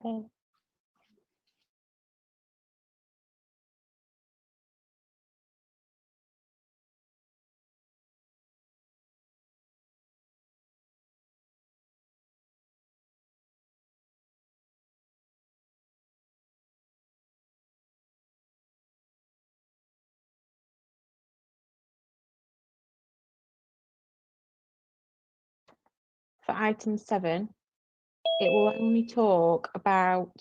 Okay. For item 7, it will only talk about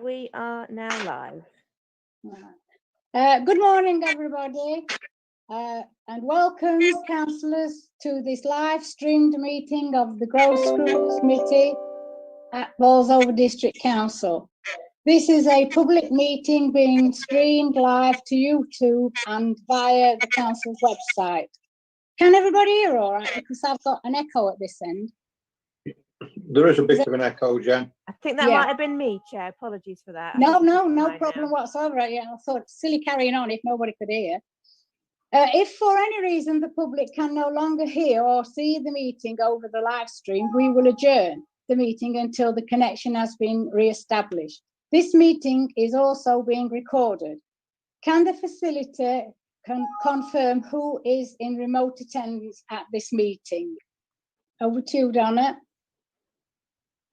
We are now live. Good morning, everybody, and welcome, councillors, to this live streamed meeting of the Growth Scrutiny Committee at Bolsover District Council. This is a public meeting being streamed live to YouTube and via the council's website. Can everybody hear all right? Because I've got an echo at this end. There is a bit of an echo, Jen. I think that might have been me, Chair. Apologies for that. No problem whatsoever. Yeah, I thought silly carrying on if nobody could hear. If for any reason the public can no longer hear or see the meeting over the live stream, we will adjourn the meeting until the connection has been re-established. This meeting is also being recorded. Can the facilitator confirm who is in remote attendance at this meeting? Over to you, Donna.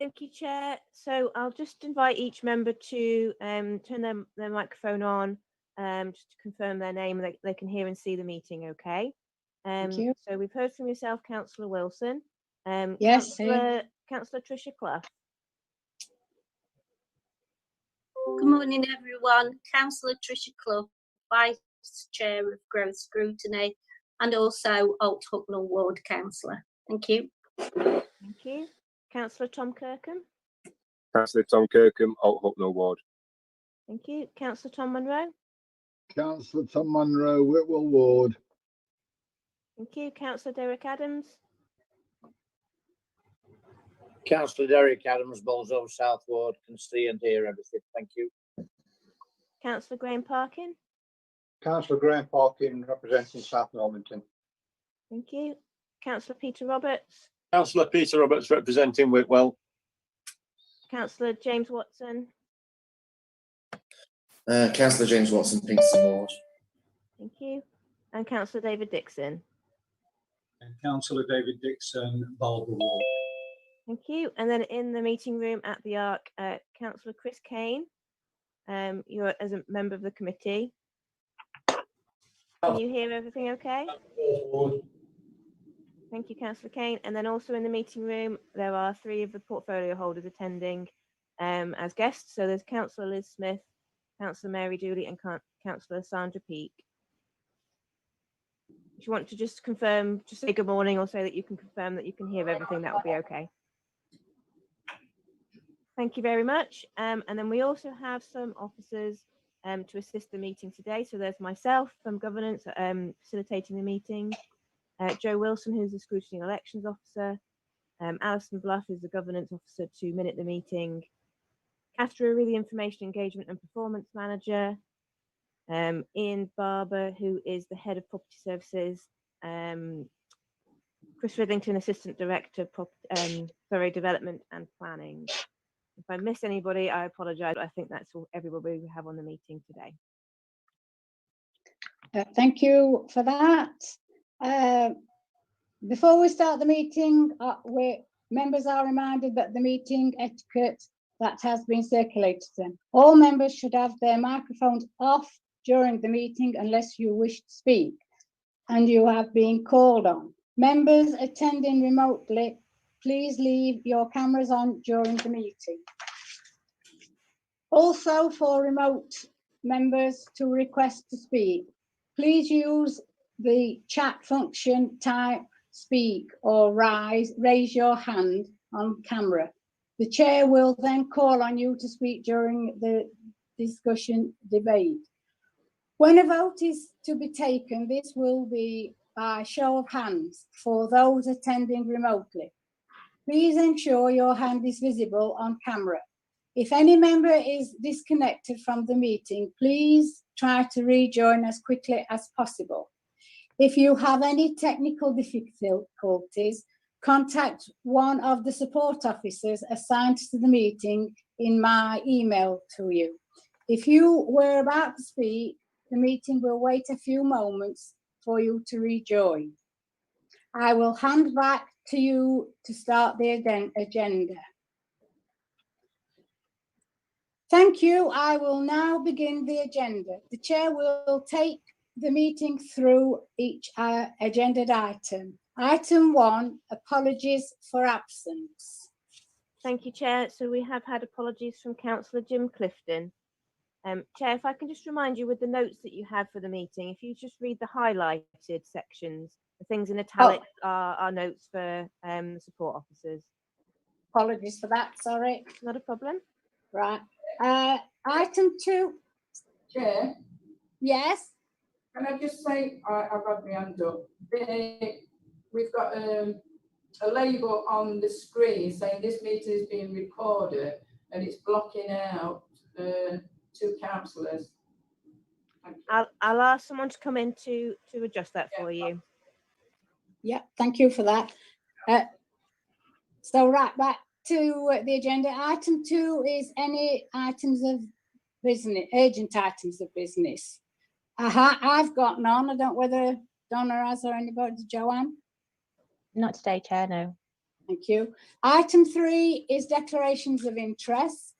Thank you, Chair. So I'll just invite each member to turn their microphone on, just to confirm their name and they can hear and see the meeting, okay? Thank you. So we've heard from yourself, Councillor Wilson. Yes. Councillor Tricia Clough. Good morning, everyone. Councillor Tricia Clough, Vice Chair of Growth Scrutiny and also Old Hucknall Ward Councillor. Thank you. Thank you. Councillor Tom Kirkham. Councillor Tom Kirkham, Old Hucknall Ward. Thank you. Councillor Tom Munro. Councillor Tom Munro, Whitwell Ward. Thank you. Councillor Derek Adams. Councillor Derek Adams, Bolsover South Ward, can see and hear everything. Thank you. Councillor Graham Parkin. Councillor Graham Parkin, representing South Normanton. Thank you. Councillor Peter Roberts. Councillor Peter Roberts, representing Whitwell. Councillor James Watson. Councillor James Watson, Pinkston Ward. Thank you. And Councillor David Dixon. And Councillor David Dixon, Balbour Ward. Thank you. And then in the meeting room at the Arc, Councillor Chris Kane. You're as a member of the committee. Can you hear everything okay? Thank you, Councillor Kane. And then also in the meeting room, there are 3 of the portfolio holders attending as guests. So there's Councillor Liz Smith, Councillor Mary Dooley, and Councillor Sandra Peake. If you want to just confirm, just say good morning or say that you can confirm that you can hear everything, that will be okay. Thank you very much. And then we also have some officers to assist the meeting today. So there's myself from governance facilitating the meeting. Joe Wilson, who's the Scrutiny Elections Officer, Alison Bluff, who's the Governance Officer to minute the meeting, Catherine Drury, the Information Engagement and Performance Manager, Ian Barber, who is the Head of Property Services, Chris Ridlington, Assistant Director, Development and Planning. If I miss anybody, I apologise. I think that's all everybody we have on the meeting today. Thank you for that. Before we start the meeting, members are reminded that the meeting etiquette that has been circulated to them. All members should have their microphones off during the meeting unless you wish to speak and you have been called on. Members attending remotely, please leave your cameras on during the meeting. Also, for remote members to request to speak, please use the chat function, type, speak, or raise your hand on camera. The chair will then call on you to speak during the discussion debate. When a vote is to be taken, this will be by show of hands for those attending remotely. Please ensure your hand is visible on camera. If any member is disconnected from the meeting, please try to rejoin as quickly as possible. If you have any technical difficulties, contact one of the support officers assigned to the meeting in my email to you. If you were about to speak, the meeting will wait a few moments for you to rejoin. I will hand back to you to start the agenda. Thank you. I will now begin the agenda. The chair will take the meeting through each agenda item. Item 1, apologies for absence. Thank you, Chair. So we have had apologies from Councillor Jim Clifton. Chair, if I can just remind you with the notes that you have for the meeting, if you just read the highlighted sections, the things in italics are notes for the support officers. Apologies for that, sorry. Not a problem. Right. Item 2. Chair, Yes. can I just say, I've got my hand up. We've got a label on the screen saying this meeting is being recorded and it's blocking out 2 councillors. I'll ask someone to come in to adjust that for you. Yeah, thank you for that. So right back to the agenda. Item 2 is any items of business, urgent items of business. I've got none. I don't know whether Donna has or anybody. Joanne? Not today, Chair, no. Thank you. Item 3 is declarations of interest.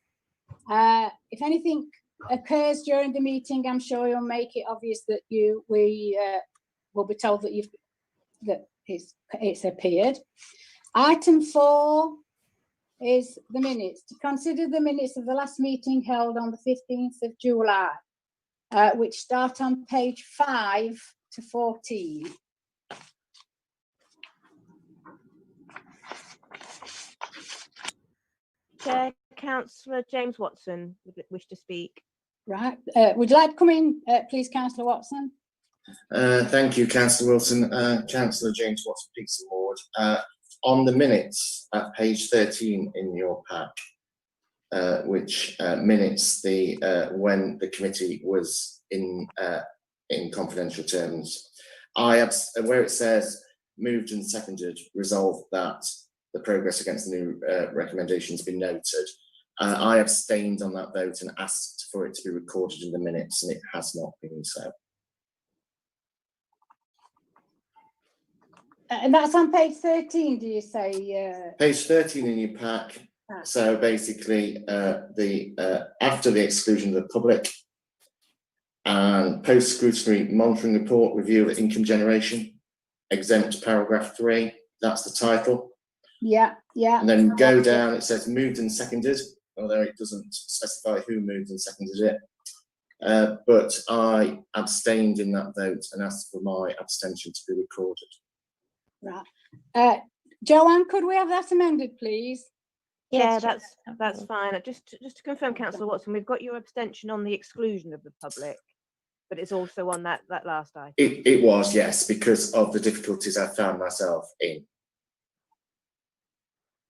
If anything occurs during the meeting, I'm sure you'll make it obvious that we will be told that it's appeared. Item 4 is the minutes. To consider the minutes of the last meeting held on the 15th of July, which start on page 5 to 14. Chair, Councillor James Watson would wish to speak. Right. Would you like to come in, please, Councillor Watson? Thank you, Councillor Wilson. Councillor James Watson, Peterson Ward. On the minutes at page 13 in your pack, which minutes the when the committee was in confidential terms, where it says moved and seconded, resolved that the progress against the new recommendation has been noted. I abstained on that vote and asked for it to be recorded in the minutes, and it has not been so. And that's on page 13, do you say? Page 13 in your pack. So basically, after the exclusion of the public and post-scrutiny monitoring report, review of income generation, exempt paragraph 3, that's the title. Yeah. And then go down, it says moved and seconded, although it doesn't specify who moved and seconded it. But I abstained in that vote and asked for my abstention to be recorded. Right. Joanne, could we have that amended, please? Yeah, that's fine. Just to confirm, Councillor Watson, we've got your abstention on the exclusion of the public, but it's also on that last item. It was, yes, because of the difficulties I found myself in.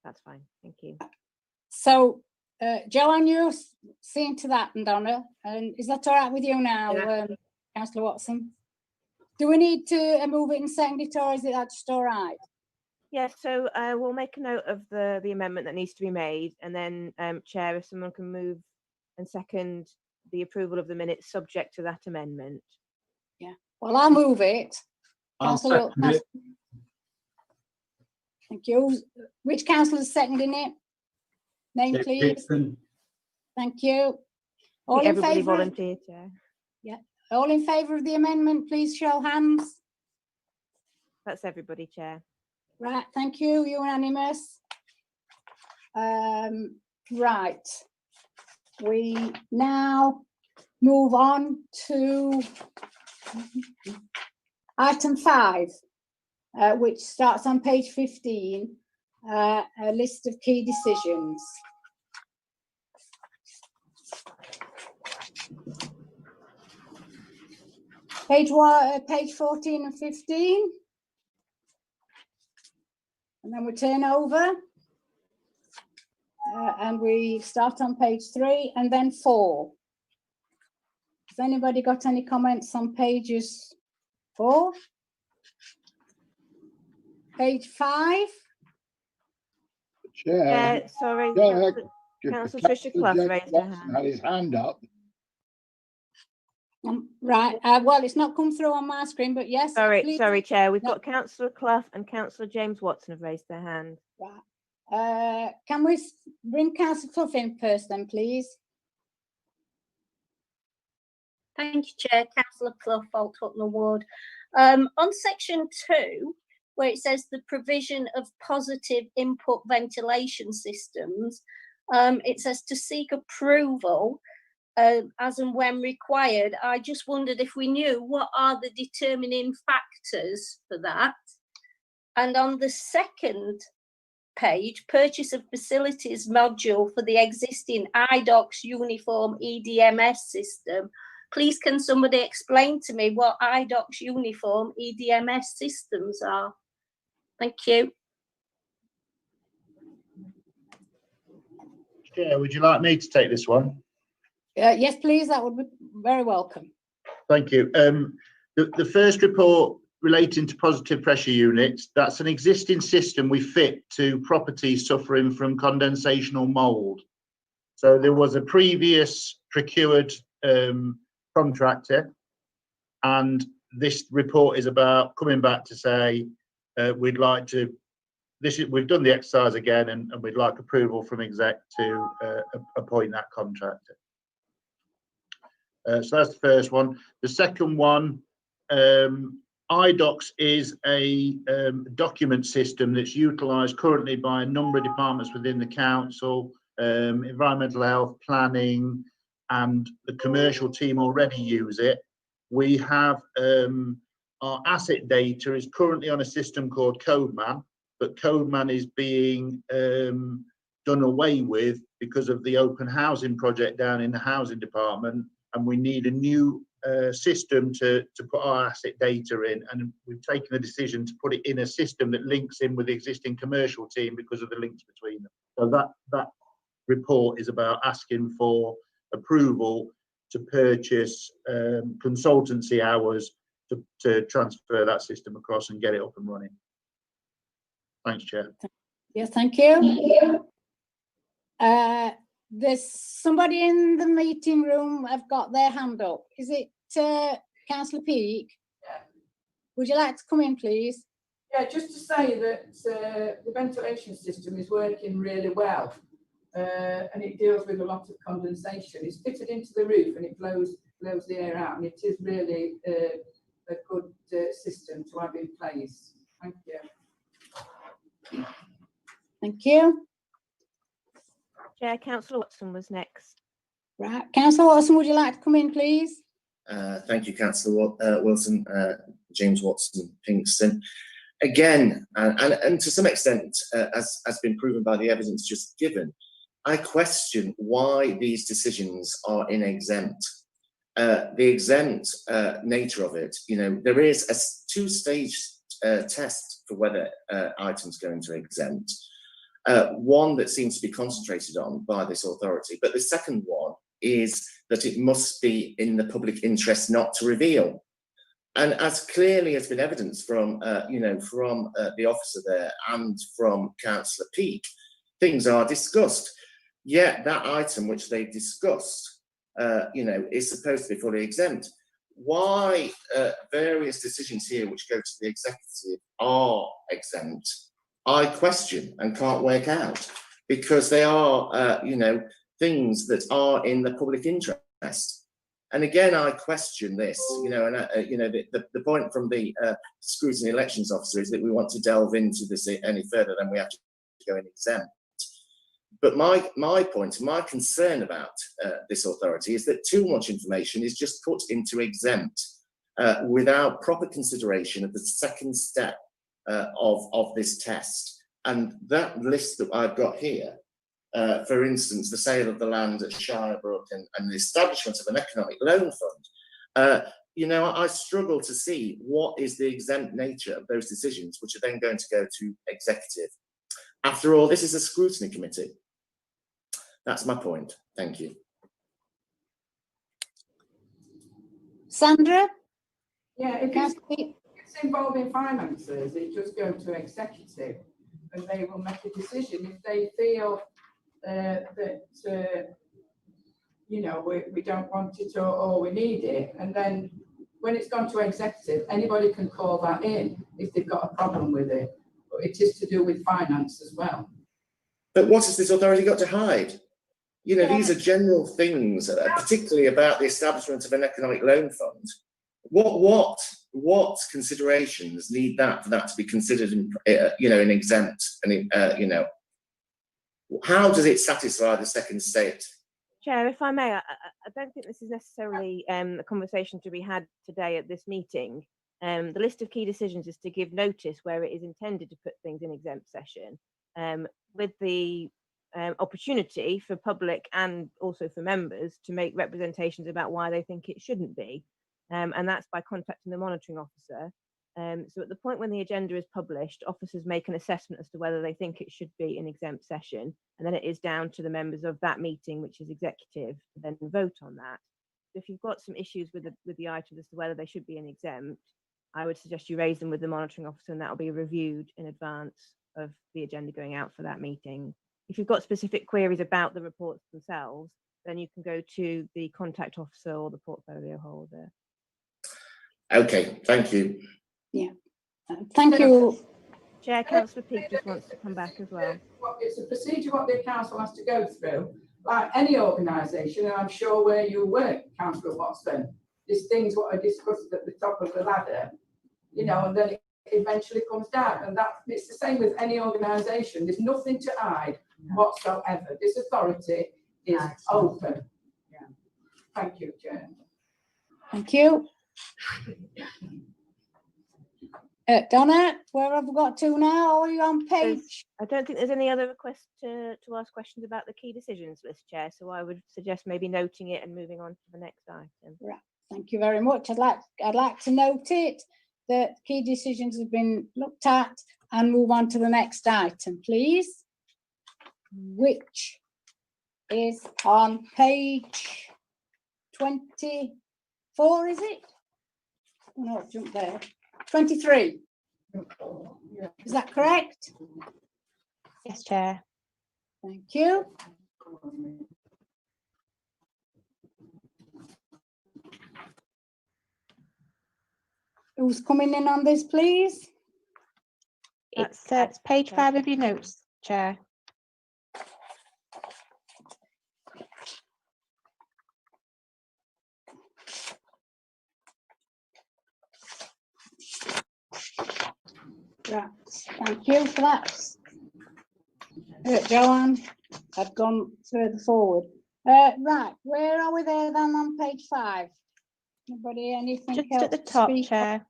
That's fine. Thank you. So, Joanne, you're seeing to that, and Donna, and is that all right with you now, Yeah. Councillor Watson? Do we need to move it and second it, or is it just all right? Yes, so we'll make a note of the amendment that needs to be made, and then Chair, if someone can move and second the approval of the minutes subject to that amendment. Yeah. Well, I'll move it. I'll second it. Thank you. Which councillor is seconding it? Name, Dave please. Dixon. Thank you. All in Everybody favour? volunteer, Chair. Yeah. All in favour of the amendment, please show hands. That's everybody, Chair. Right, thank you, unanimous. Right, we now move on to item 5, which starts on page 15, a list of key decisions. Page 14 and 15. And then we turn over and we start on page 3 and then 4. Has anybody got any comments on pages 4? Page 5? Chair. Sorry, Councillor Tricia Clough raised her hand. Had his hand up. Right, well, it's not come through on my screen, but yes. Sorry, Chair. We've got Councillor Clough and Councillor James Watson have raised their hand. Right. Can we bring Councillor Clough in first then, please? Thank you, Chair. Councillor Clough, Old Hucknall Ward. On section 2, where it says the provision of positive input ventilation systems. It says to seek approval as and when required. I just wondered if we knew what are the determining factors for that. And on the second page, purchase of facilities module for the existing Idocs uniform EDMS system. Please, can somebody explain to me what Idocs uniform EDMS systems are? Thank you. Chair, would you like me to take this one? Yes, please, that would be very welcome. Thank you. The first report relating to positive pressure units, that's an existing system we fit to properties suffering from condensation or mould. So there was a previous procured contractor, and this report is about coming back to say we'd like to, we've done the exercise again, and we'd like approval from exec to appoint that contractor. So that's the first one. The second one, Idocs is a document system that's utilised currently by a number of departments within the council, environmental health, planning, and the commercial team already use it. We have our asset data is currently on a system called CodeMan, but CodeMan is being done away with because of the open housing project down in the housing department, and we need a new system to put our asset data in, and we've taken the decision to put it in a system that links in with the existing commercial team because of the links between them. So that report is about asking for approval to purchase consultancy hours to transfer that system across and get it up and running. Thanks, Chair. Yes, thank you. There's somebody in the meeting room have got their hand up. Is it Councillor Peake? Yeah. Would you like to come in, please? Yeah, just to say that the ventilation system is working really well, and it deals with a lot of condensation. It's fitted into the roof and it blows the air out, and it is really a good system to have in place. Thank you. Thank you. Chair, Councillor Watson was next. Right, Councillor Watson, would you like to come in, please? Thank you, Councillor Wilson, James Watson, Pinkston. Again, and to some extent, as has been proven by the evidence just given, I question why these decisions are in exempt. The exempt nature of it, you know, there is a two-stage test for whether items go into exempt. One that seems to be concentrated on by this authority, but the second one is that it must be in the public interest not to reveal. And as clearly has been evidenced from, from the officer there and from Councillor Peake, things are discussed. Yet that item which they've discussed, is supposed to be fully exempt. Why various decisions here which go to the executive are exempt, I question and can't work out, because they are, things that are in the public interest. And again, I question this, the point from the Scrutiny Elections Officer is that we want to delve into this any further than we have to go in exempt. But my point, my concern about this authority is that too much information is just put into exempt without proper consideration of the second step of this test. And that list that I've got here, for instance, the sale of the land at Shirebrook and the establishment of an economic loan fund, I struggle to see what is the exempt nature of those decisions, which are then going to go to executive. After all, this is a scrutiny committee. That's my point. Thank you. Sandra? Yeah, if it's involving finances, it just goes to executive and they will make a decision. If they feel that we don't want it or we need it, and then when it's gone to executive, anybody can call that in if they've got a problem with it. But it is to do with finance as well. But what has this authority got to hide? These are general things, particularly about the establishment of an economic loan fund. What what considerations need for that to be considered in, in exempt, and how does it satisfy the second state? Chair, if I may, I don't think this is necessarily a conversation to be had today at this meeting. The list of key decisions is to give notice where it is intended to put things in exempt session, with the opportunity for public and also for members to make representations about why they think it shouldn't be. And that's by contacting the monitoring officer. So at the point when the agenda is published, officers make an assessment as to whether they think it should be an exempt session, and then it is down to the members of that meeting, which is executive, to then vote on that. So if you've got some issues with the item as to whether they should be an exempt, I would suggest you raise them with the monitoring officer, and that will be reviewed in advance of the agenda going out for that meeting. If you've got specific queries about the reports themselves, then you can go to the contact officer or the portfolio holder. Okay, thank you. Yeah, thank you. Chair, Councillor Peake just wants to come back as well. It's a procedure what the council has to go through, like any organisation, and I'm sure where you work, Councillor Watson, there's things what are discussed at the top of the ladder, and then it eventually comes down, and it's the same with any organisation. There's nothing to hide whatsoever. This authority is open. Yeah. Thank you, Chair. Thank you. Donna, where have we got to now? Are you on page? I don't think there's any other request to ask questions about the key decisions list, Chair, so I would suggest maybe noting it and moving on to the next item. Right. Thank you very much. I'd like to note it that key decisions have been looked at and move on to the next item, please, which is on page 24, is it? No, jump there. 23. Is that correct? Yes, Chair. Thank you. Who's coming in on this, please? It's page 5 of your notes, Chair. Right, thank you for that. Joanne had gone further forward. Right, where are we there then on page 5? Anybody, anything Just else at the to top, speak Chair.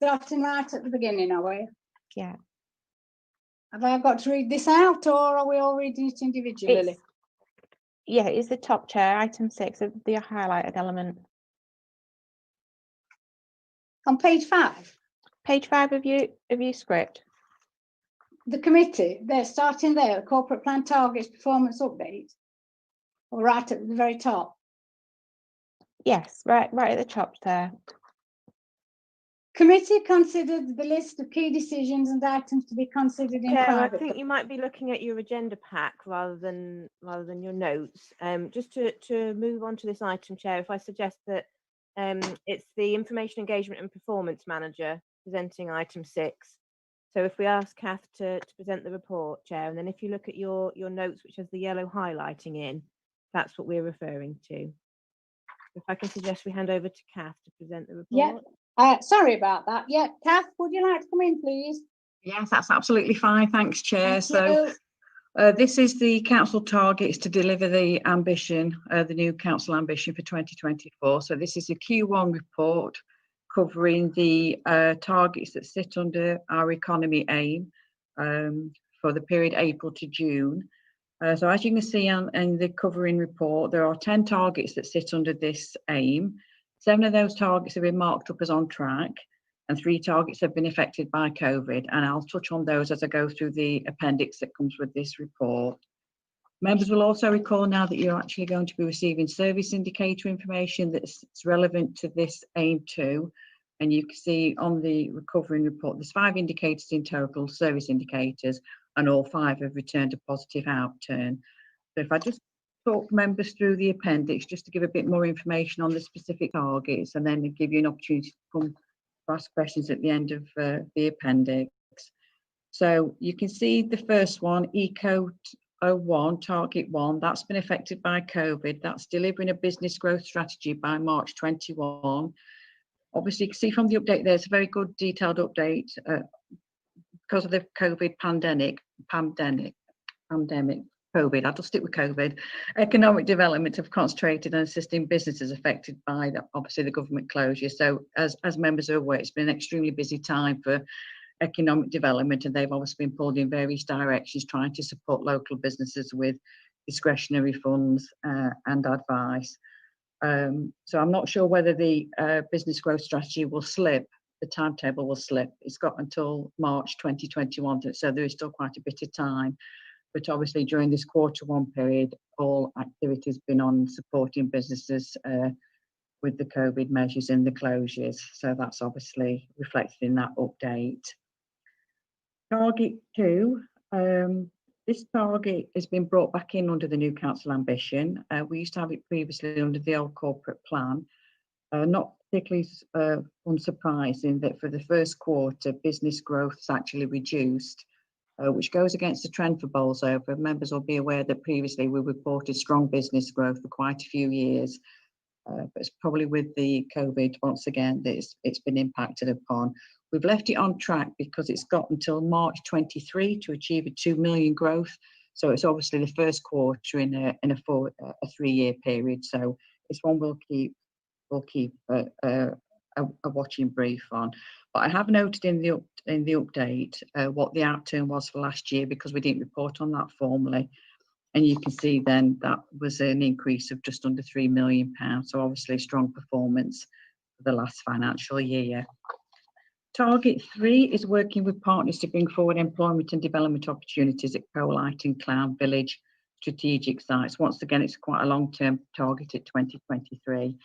Starting right at the beginning, are we? Yeah. Have I got to read this out, or are we all reading it individually? It's the top, Chair, item 6 of the highlighted element. On page 5? Page 5 of your script. The committee, they're starting there, corporate plan targets, performance update, or right at the very top? Yes, right at the top there. Committee considered the list of key decisions and items to be considered in Chair, private. I think you might be looking at your agenda pack rather than your notes. Just to move on to this item, Chair, if I suggest that it's the Information Engagement and Performance Manager presenting item 6. So if we ask Kath to present the report, Chair, and then if you look at your notes, which has the yellow highlighting in, that's what we're referring to. If I can suggest we hand over to Kath to present the report. Yeah, sorry about that. Yeah, Kath, would you like to come in, please? Yes, that's absolutely fine. Thanks, Chair. Thank So this is the council targets to deliver the ambition, the new council ambition for 2024. So this is a Q1 report covering the targets that sit under our economy aim for the period April to June. So as you can see in the covering report, there are 10 targets that sit under this aim. 7 of those targets have been marked up as on track, and 3 targets have been affected by COVID. And I'll touch on those as I go through the appendix that comes with this report. Members will also recall now that you're actually going to be receiving service indicator information that's relevant to this aim too. And you can see on the recovering report, there's 5 indicators in total, service indicators, and all 5 have returned a positive outturn. So if I just talk members through the appendix, just to give a bit more information on the specific targets, and then give you an opportunity to come to ask questions at the end of the appendix. So you can see the first one, Eco 01, target 1, that's been affected by COVID. That's delivering a business growth strategy by March 21. Obviously, you can see from the update there's a very good detailed update because of the COVID pandemic, COVID, I'll just stick with COVID. Economic development have concentrated on assisting businesses affected by obviously the government closure. So as members are aware, it's been an extremely busy time for economic development, and they've obviously been pulled in various directions trying to support local businesses with discretionary funds and advice. So I'm not sure whether the business growth strategy will slip, the timetable will slip. It's got until March 2021, so there is still quite a bit of time. But obviously during this Q1 period, all activity has been on supporting businesses with the COVID measures and the closures. So that's obviously reflected in that update. Target 2, this target has been brought back in under the new council ambition. We used to have it previously under the old corporate plan. Not particularly unsurprising that for the first quarter, business growth has actually reduced, which goes against the trend for Bolsover. Members will be aware that previously we reported strong business growth for quite a few years, but it's probably with the COVID once again that it's been impacted upon. We've left it on track because it's got until March 23 to achieve a 2 million growth. So it's obviously the first quarter in a 3-year period. So it's one we'll keep a watching brief on. But I have noted in the update what the outturn was for last year, because we didn't report on that formally. And you can see then that was an increase of just under £3 million. So obviously strong performance for the last financial year. Target 3 is working with partners to bring forward employment and development opportunities at Colite and Clown Village strategic sites. Once again, it's quite a long-term target at 2023.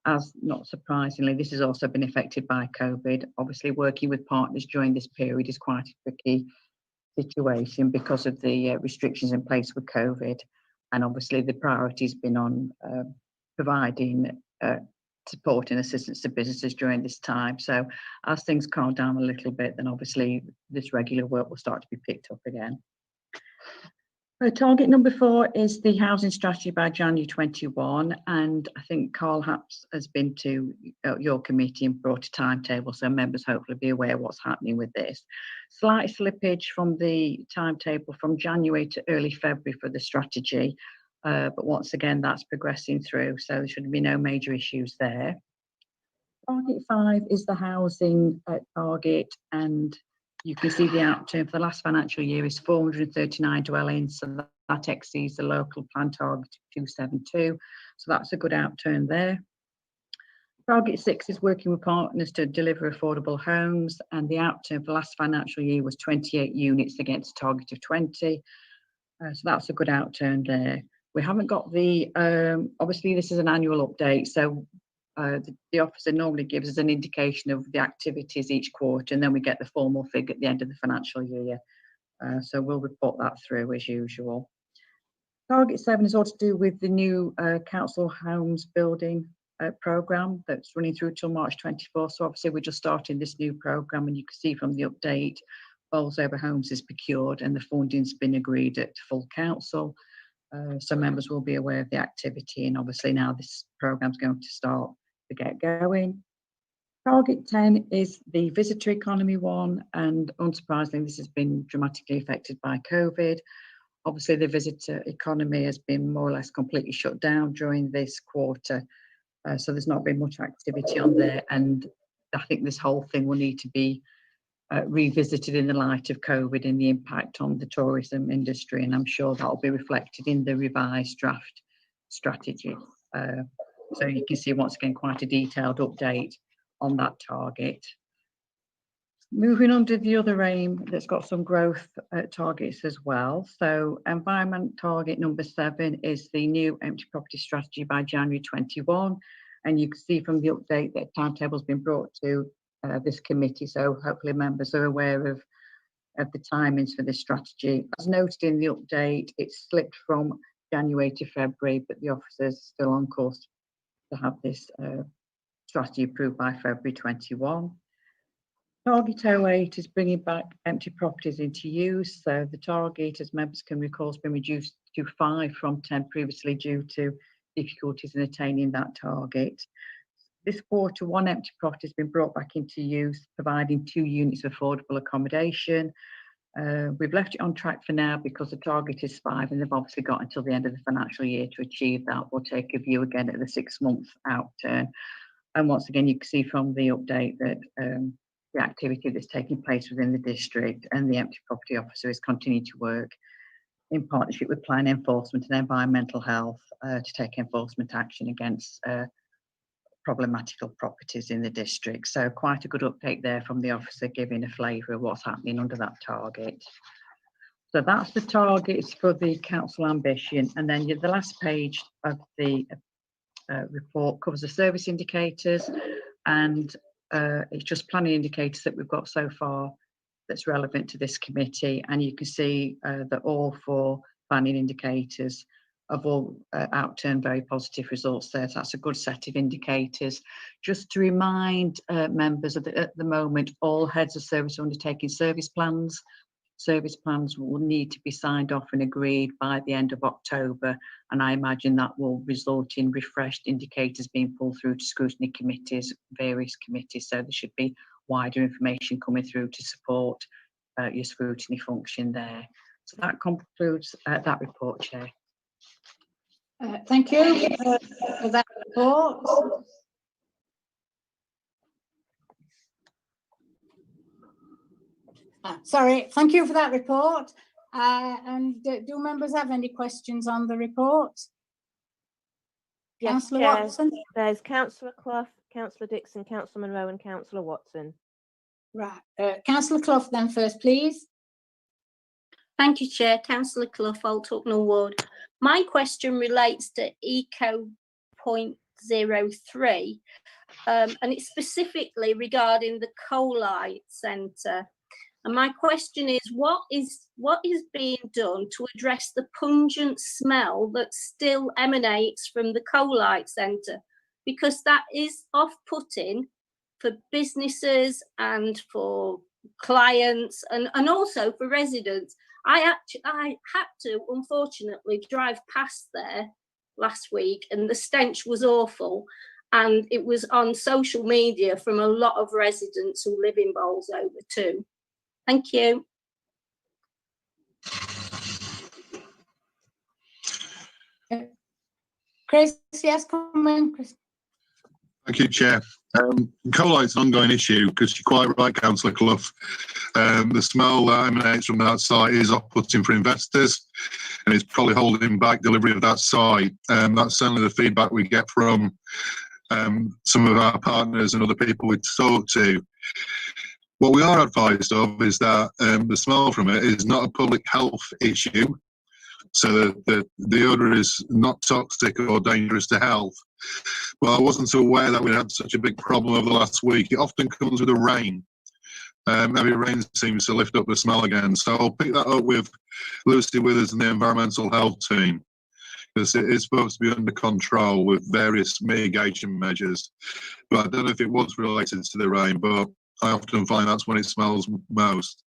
As not surprisingly, this has also been affected by COVID. Obviously, working with partners during this period is quite a tricky situation because of the restrictions in place with COVID. And obviously, the priority has been on providing support and assistance to businesses during this time. So as things calm down a little bit, then obviously this regular work will start to be picked up again. Target number 4 is the housing strategy by January 21, and I think Carl Haps has been to your committee and brought a timetable, so members hopefully be aware what's happening with this. Slight slippage from the timetable from January to early February for the strategy, but once again that's progressing through, so there should be no major issues there. Target 5 is the housing target, and you can see the outturn for the last financial year is 439 dwellings, so that exceeds the local plan target of 272. So that's a good outturn there. Target 6 is working with partners to deliver affordable homes, and the outturn for the last financial year was 28 units against a target of 20. So that's a good outturn there. We haven't got the, obviously this is an annual update, so the officer normally gives us an indication of the activities each quarter, and then we get the formal figure at the end of the financial year. So we'll report that through as usual. Target 7 is all to do with the new council homes building programme that's running through till March 24. So obviously we're just starting this new programme, and you can see from the update, Bolsover Homes is procured and the funding's been agreed at full council. So members will be aware of the activity, and obviously now this programme's going to start to get going. Target 10 is the visitor economy one, and unsurprisingly this has been dramatically affected by COVID. Obviously the visitor economy has been more or less completely shut down during this quarter, so there's not been much activity on there, and I think this whole thing will need to be revisited in the light of COVID and the impact on the tourism industry, and I'm sure that will be reflected in the revised draft strategy. So you can see once again quite a detailed update on that target. Moving on to the other aim that's got some growth targets as well. So environment target number 7 is the new empty property strategy by January 21, and you can see from the update that timetable has been brought to this committee, so hopefully members are aware of the timings for this strategy. As noted in the update, it's slipped from January to February, but the officers are still on course to have this strategy approved by February 21. Target 08 is bringing back empty properties into use. So the target, as members can recall, has been reduced to 5 from 10 previously due to difficulties in attaining that target. This quarter, 1 empty property has been brought back into use, providing 2 units of affordable accommodation. We've left it on track for now because the target is 5, and they've obviously got until the end of the financial year to achieve that. We'll take a view again at the 6-month outturn. And once again, you can see from the update that the activity that's taking place within the district and the empty property officer is continuing to work in partnership with plan enforcement and environmental health to take enforcement action against problematical properties in the district. So quite a good update there from the officer, giving a flavour of what's happening under that target. So that's the targets for the council ambition. And then the last page of the report covers the service indicators, and it's just planning indicators that we've got so far that's relevant to this committee. And you can see that all 4 planning indicators have all outturned very positive results there. So that's a good set of indicators. Just to remind members that at the moment, all heads of service are undertaking service plans. Service plans will need to be signed off and agreed by the end of October, and I imagine that will result in refreshed indicators being pulled through to scrutiny committees, various committees, so there should be wider information coming through to support your scrutiny function there. So that concludes that report, Chair. Thank you for that report. Sorry, thank you for that report. And do members have any questions on the report? Yes, Councillor Chair. Watson? There's Councillor Clough, Councillor Dixon, Councillor Monroe and Councillor Watson. Right, Councillor Clough then first, please. Thank you, Chair. Councillor Clough, Old Hucknall Ward. My question relates to Eco Point 03, and it's specifically regarding the Coalite Centre. And my question is, what is being done to address the pungent smell that still emanates from the Coalite Centre? Because that is off-putting for businesses and for clients and also for residents. I had to, unfortunately, drive past there last week, and the stench was awful. And it was on social media from a lot of residents who live in Bolsover too. Thank you. Chris, yes, come in, Chris. Thank you, Chair. Coalite's an ongoing issue because you're quite right, Councillor Clough. The smell that emanates from that site is off-putting for investors, and it's probably holding back delivery of that site. That's certainly the feedback we get from some of our partners and other people we talk to. What we are advised of is that the smell from it is not a public health issue, so the odour is not toxic or dangerous to health. Well, I wasn't aware that we had such a big problem over the last week. It often comes with the rain. Heavy rain seems to lift up the smell again. So I'll pick that up with Lucy Withers and the environmental health team, because it is supposed to be under control with various mitigation measures. But I don't know if it was related to the rain, but I often find that's when it smells most.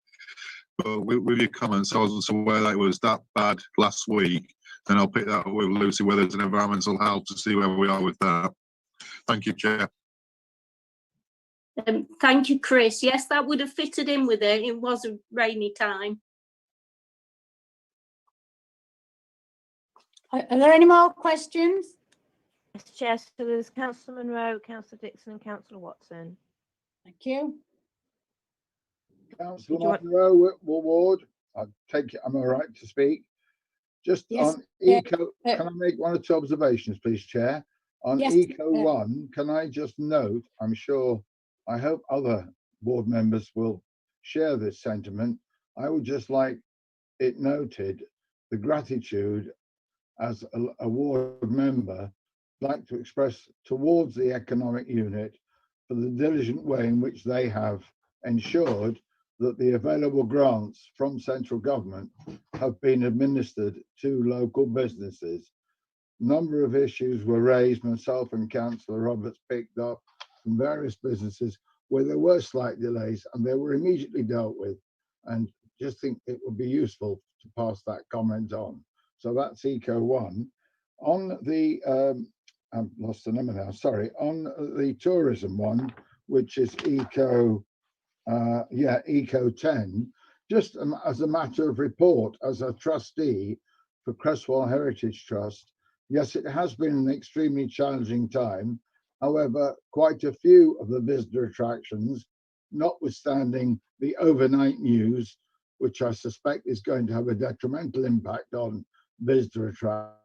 But with your comments, I wasn't aware that it was that bad last week. And I'll pick that up with Lucy Withers and environmental health to see where we are with that. Thank you, Chair. Thank you, Chris. Yes, that would have fitted in with it. It was a rainy time. Are there any more questions? Yes, Chair. So there's Councillor Monroe, Councillor Dixon and Councillor Watson. Thank you. Councillor Monroe, Ward, I take it I'm all right to speak. Just yes, on Eco, can I make 1 or 2 observations, please, Chair? On yes, Eco 1, can I just note, I hope other board members will share this sentiment. I would just like it noted the gratitude as a ward member, like to express towards the economic unit for the diligent way in which they have ensured that the available grants from central government have been administered to local businesses. A number of issues were raised, myself and Councillor Roberts picked up from various businesses where there were slight delays and they were immediately dealt with, and just think it would be useful to pass that comment on. So that's Eco 1. On the I've lost the number now, sorry, on the tourism one, which is Eco 10, just as a matter of report, as a trustee for Cresswell Heritage Trust, yes, it has been an extremely challenging time. However, quite a few of the visitor attractions, notwithstanding the overnight news, which I suspect is going to have a detrimental impact on visitor attractions,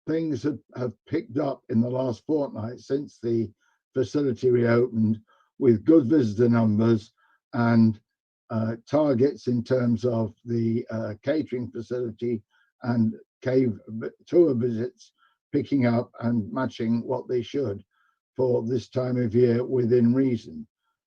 things have picked up in the last fortnight since the facility reopened, with good visitor numbers and targets in terms of the catering facility and cave tour visits picking up and matching what they should for this time of year within reason.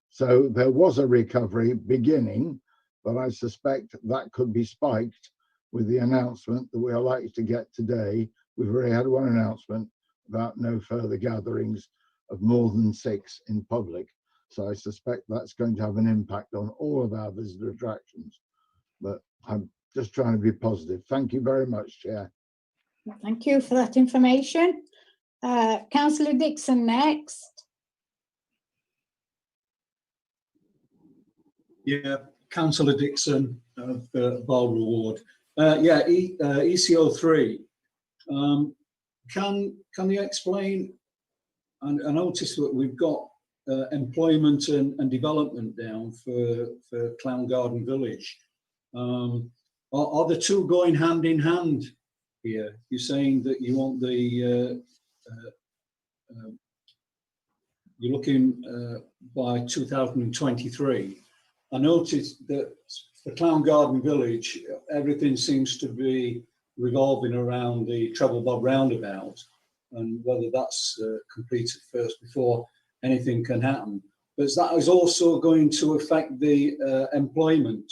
So there was a recovery beginning, but I suspect that could be spiked with the announcement that we are likely to get today. We've already had one announcement about no further gatherings of more than 6 in public. So I suspect that's going to have an impact on all of our visitor attractions. But I'm just trying to be positive. Thank you very much, Chair. Thank you for that information. Councillor Dixon next. Yeah, Councillor Dixon of Barbara Ward. ECO3. Can you explain? And I noticed that we've got employment and development down for Clown Garden Village. Are the two going hand in hand here? You're saying that you want the you're looking by 2023. I noticed that for Clown Garden Village, everything seems to be revolving around the Treble Bob roundabout, and whether that's completed first before anything can happen. But that is also going to affect the employment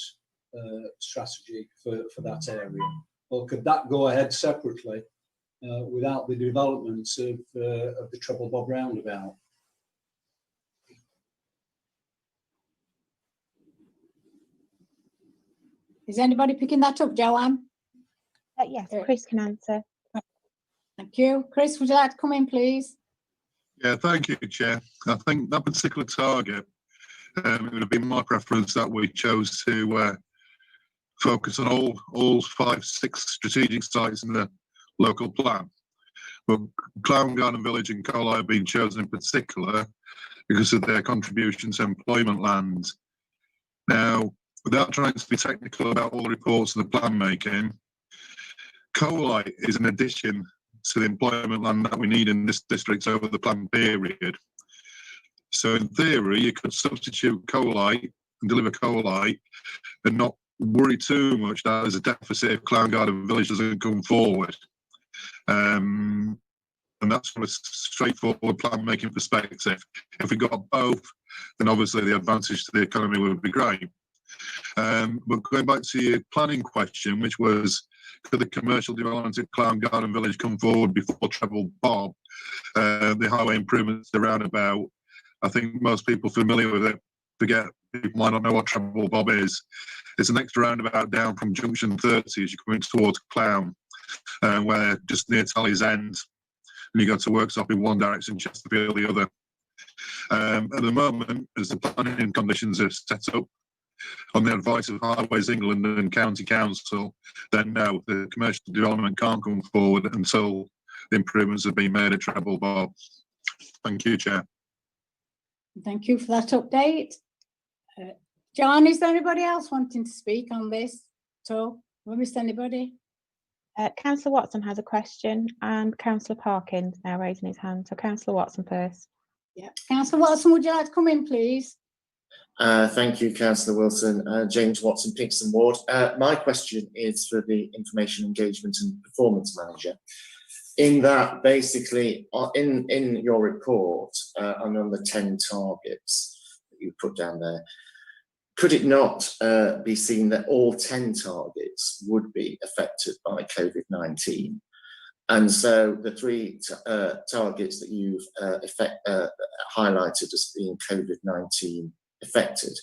strategy for that area, or could that go ahead separately without the developments of the Treble Bob roundabout? Is anybody picking that up, Joanne? Yes, Chris can answer. Thank you. Chris, would you like to come in, please? Yeah, thank you, Chair. I think that particular target, it would have been my preference that we chose to focus on all 5, 6 strategic sites in the local plan. But Clown Garden Village and Colai have been chosen in particular because of their contribution to employment land. Now, without trying to be technical about all the reports and the plan making, Colai is an addition to the employment land that we need in this district over the planned period. So in theory, you could substitute Colai and deliver Colai and not worry too much that there's a deficit if Clown Garden Village doesn't come forward. And that's from a straightforward plan making perspective. If we got both, then obviously the advantage to the economy would be great. But going back to your planning question, which was, could the commercial development at Clown Garden Village come forward before Treble Bob? The highway improvements, the roundabout, I think most people familiar with it people might not know what Treble Bob is. It's an extra roundabout down from junction 30 as you're coming towards Clown, where just near Tally's End, and you go to Worksop in one direction, Chesterfield the other. At the moment, as the planning conditions are set up, on the advice of Highways England and County Council, then no, the commercial development can't come forward until the improvements have been made at Treble Bob. Thank you, Chair. Thank you for that update. John, is there anybody else wanting to speak on this? So, have I missed anybody? Councillor Watson has a question, and Councillor Parkins now raising his hand. So Councillor Watson first. Yeah, Councillor Watson, would you like to come in, please? Thank you, Councillor Wilson. James Watson, Pixon Ward. My question is for the Information Engagement and Performance Manager. In that, basically, in your report, and on the 10 targets that you put down there, could it not be seen that all 10 targets would be affected by COVID-19? And so the 3 targets that you've highlighted as being COVID-19 affected,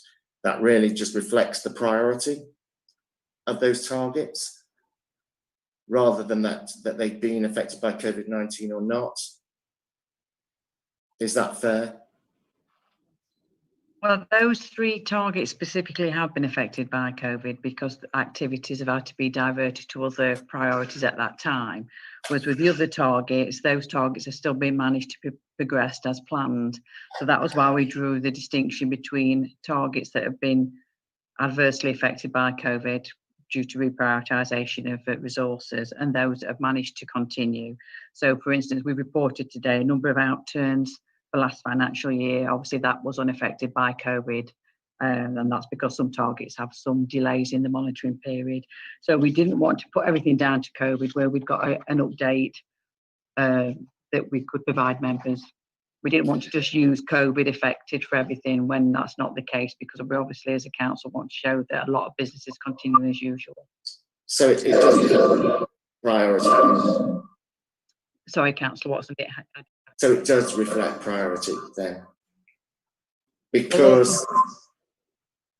that really just reflects the priority of those targets. rather than that they've been affected by COVID-19 or not. Is that fair? Well, those 3 targets specifically have been affected by COVID because the activities have had to be diverted to other priorities at that time. Whereas with the other targets, those targets have still been managed to be progressed as planned. So that was why we drew the distinction between targets that have been adversely affected by COVID due to reprioritisation of resources and those that have managed to continue. So, for instance, we reported today a number of outturns for last financial year. Obviously, that was unaffected by COVID, and that's because some targets have some delays in the monitoring period. So we didn't want to put everything down to COVID, where we'd got an update that we could provide members. We didn't want to just use COVID affected for everything when that's not the case, because we obviously as a council want to show that a lot of businesses continue as usual. So it does priority. Sorry, Councillor Watson. So it does reflect priority then, because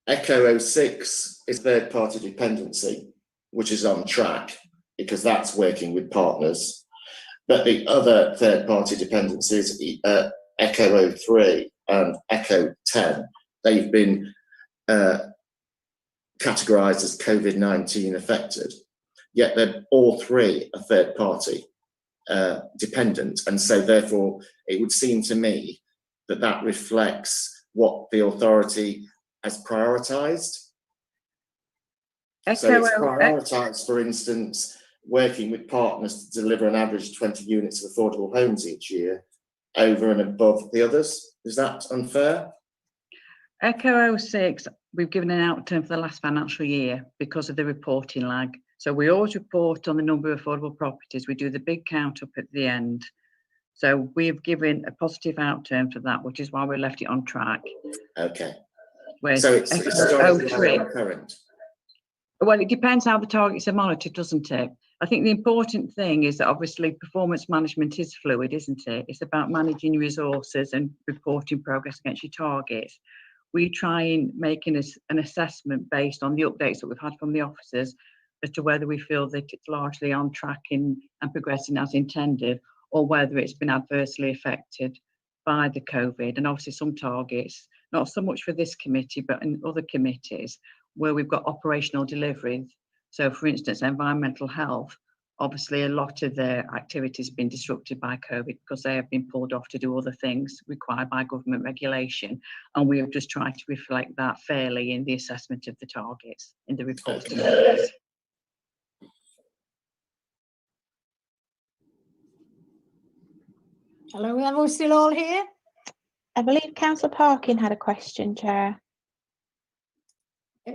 Echo 06 is third-party dependency, which is on track because that's working with partners. But the other third-party dependencies, Echo 03 and Echo 10, they've been categorised as COVID-19 affected. Yet they're all 3 are third-party dependent, and so therefore it would seem to me that that reflects what the authority has prioritised. So it's prioritised, for instance, working with partners to deliver an average 20 units of affordable homes each year over and above the others. Is that unfair? Echo 06, we've given an outturn for the last financial year because of the reporting lag. So we always report on the number of affordable properties. We do the big count up at the end. So we have given a positive outturn for that, which is why we left it on track. Okay. Whereas so it's historically current. Well, it depends how the targets are monitored, doesn't it? I think the important thing is that obviously performance management is fluid, isn't it? It's about managing resources and reporting progress against your targets. We try and make an assessment based on the updates that we've had from the officers as to whether we feel that it's largely on track and progressing as intended, or whether it's been adversely affected by the COVID. And obviously some targets, not so much for this committee, but in other committees where we've got operational delivery. So for instance, environmental health, obviously a lot of their activities have been disrupted by COVID because they have been pulled off to do other things required by government regulation. And we have just tried to reflect that fairly in the assessment of the targets in the report. Hello, are we still all here? I believe Councillor Parkin had a question, Chair.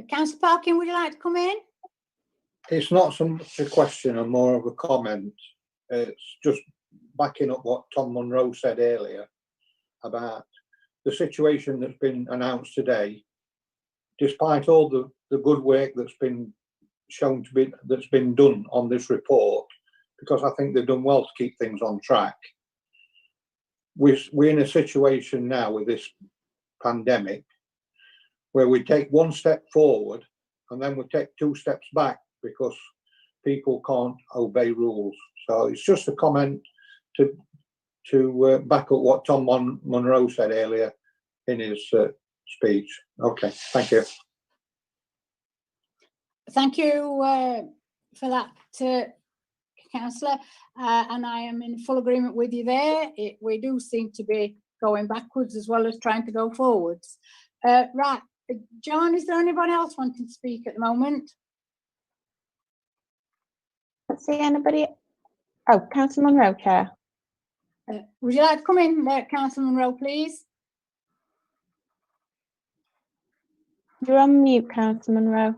Councillor Parkin, would you like to come in? It's not so much a question and more of a comment. It's just backing up what Tom Munro said earlier about the situation that's been announced today. Despite all the good work that's been shown to be, that's been done on this report, because I think they've done well to keep things on track. We're in a situation now with this pandemic where we take one step forward and then we take 2 steps back because people can't obey rules. So it's just a comment to back up what Tom Munro said earlier in his speech. Okay, thank you. Thank you for that, Councillor, and I am in full agreement with you there. We do seem to be going backwards as well as trying to go forwards. Right, John, is there anybody else wanting to speak at the moment? Let's see anybody. Oh, Councillor Munro, Chair. Would you like to come in, Councillor Munro, please? You're on mute, Councillor Munro.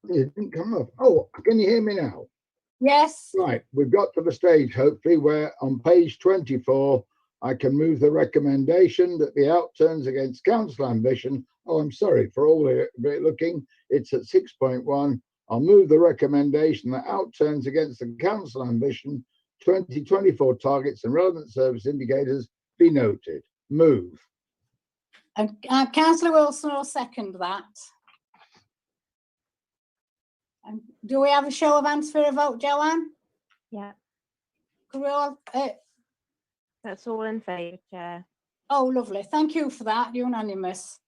It didn't come up. Oh, can you hear me now? Yes. Right, we've got to the stage, hopefully, where on page 24, I can move the recommendation that the outturns against council ambition, oh, I'm sorry, for all the looking, it's at 6.1. I'll move the recommendation that outturns against the council ambition 2024 targets and relevant service indicators be noted. Move. And Councillor Wilson will second that. Do we have a show of hands for a vote, Joanne? Yeah, Could we all, that's all in favour, Chair. oh, lovely. Thank you for that. Unanimous.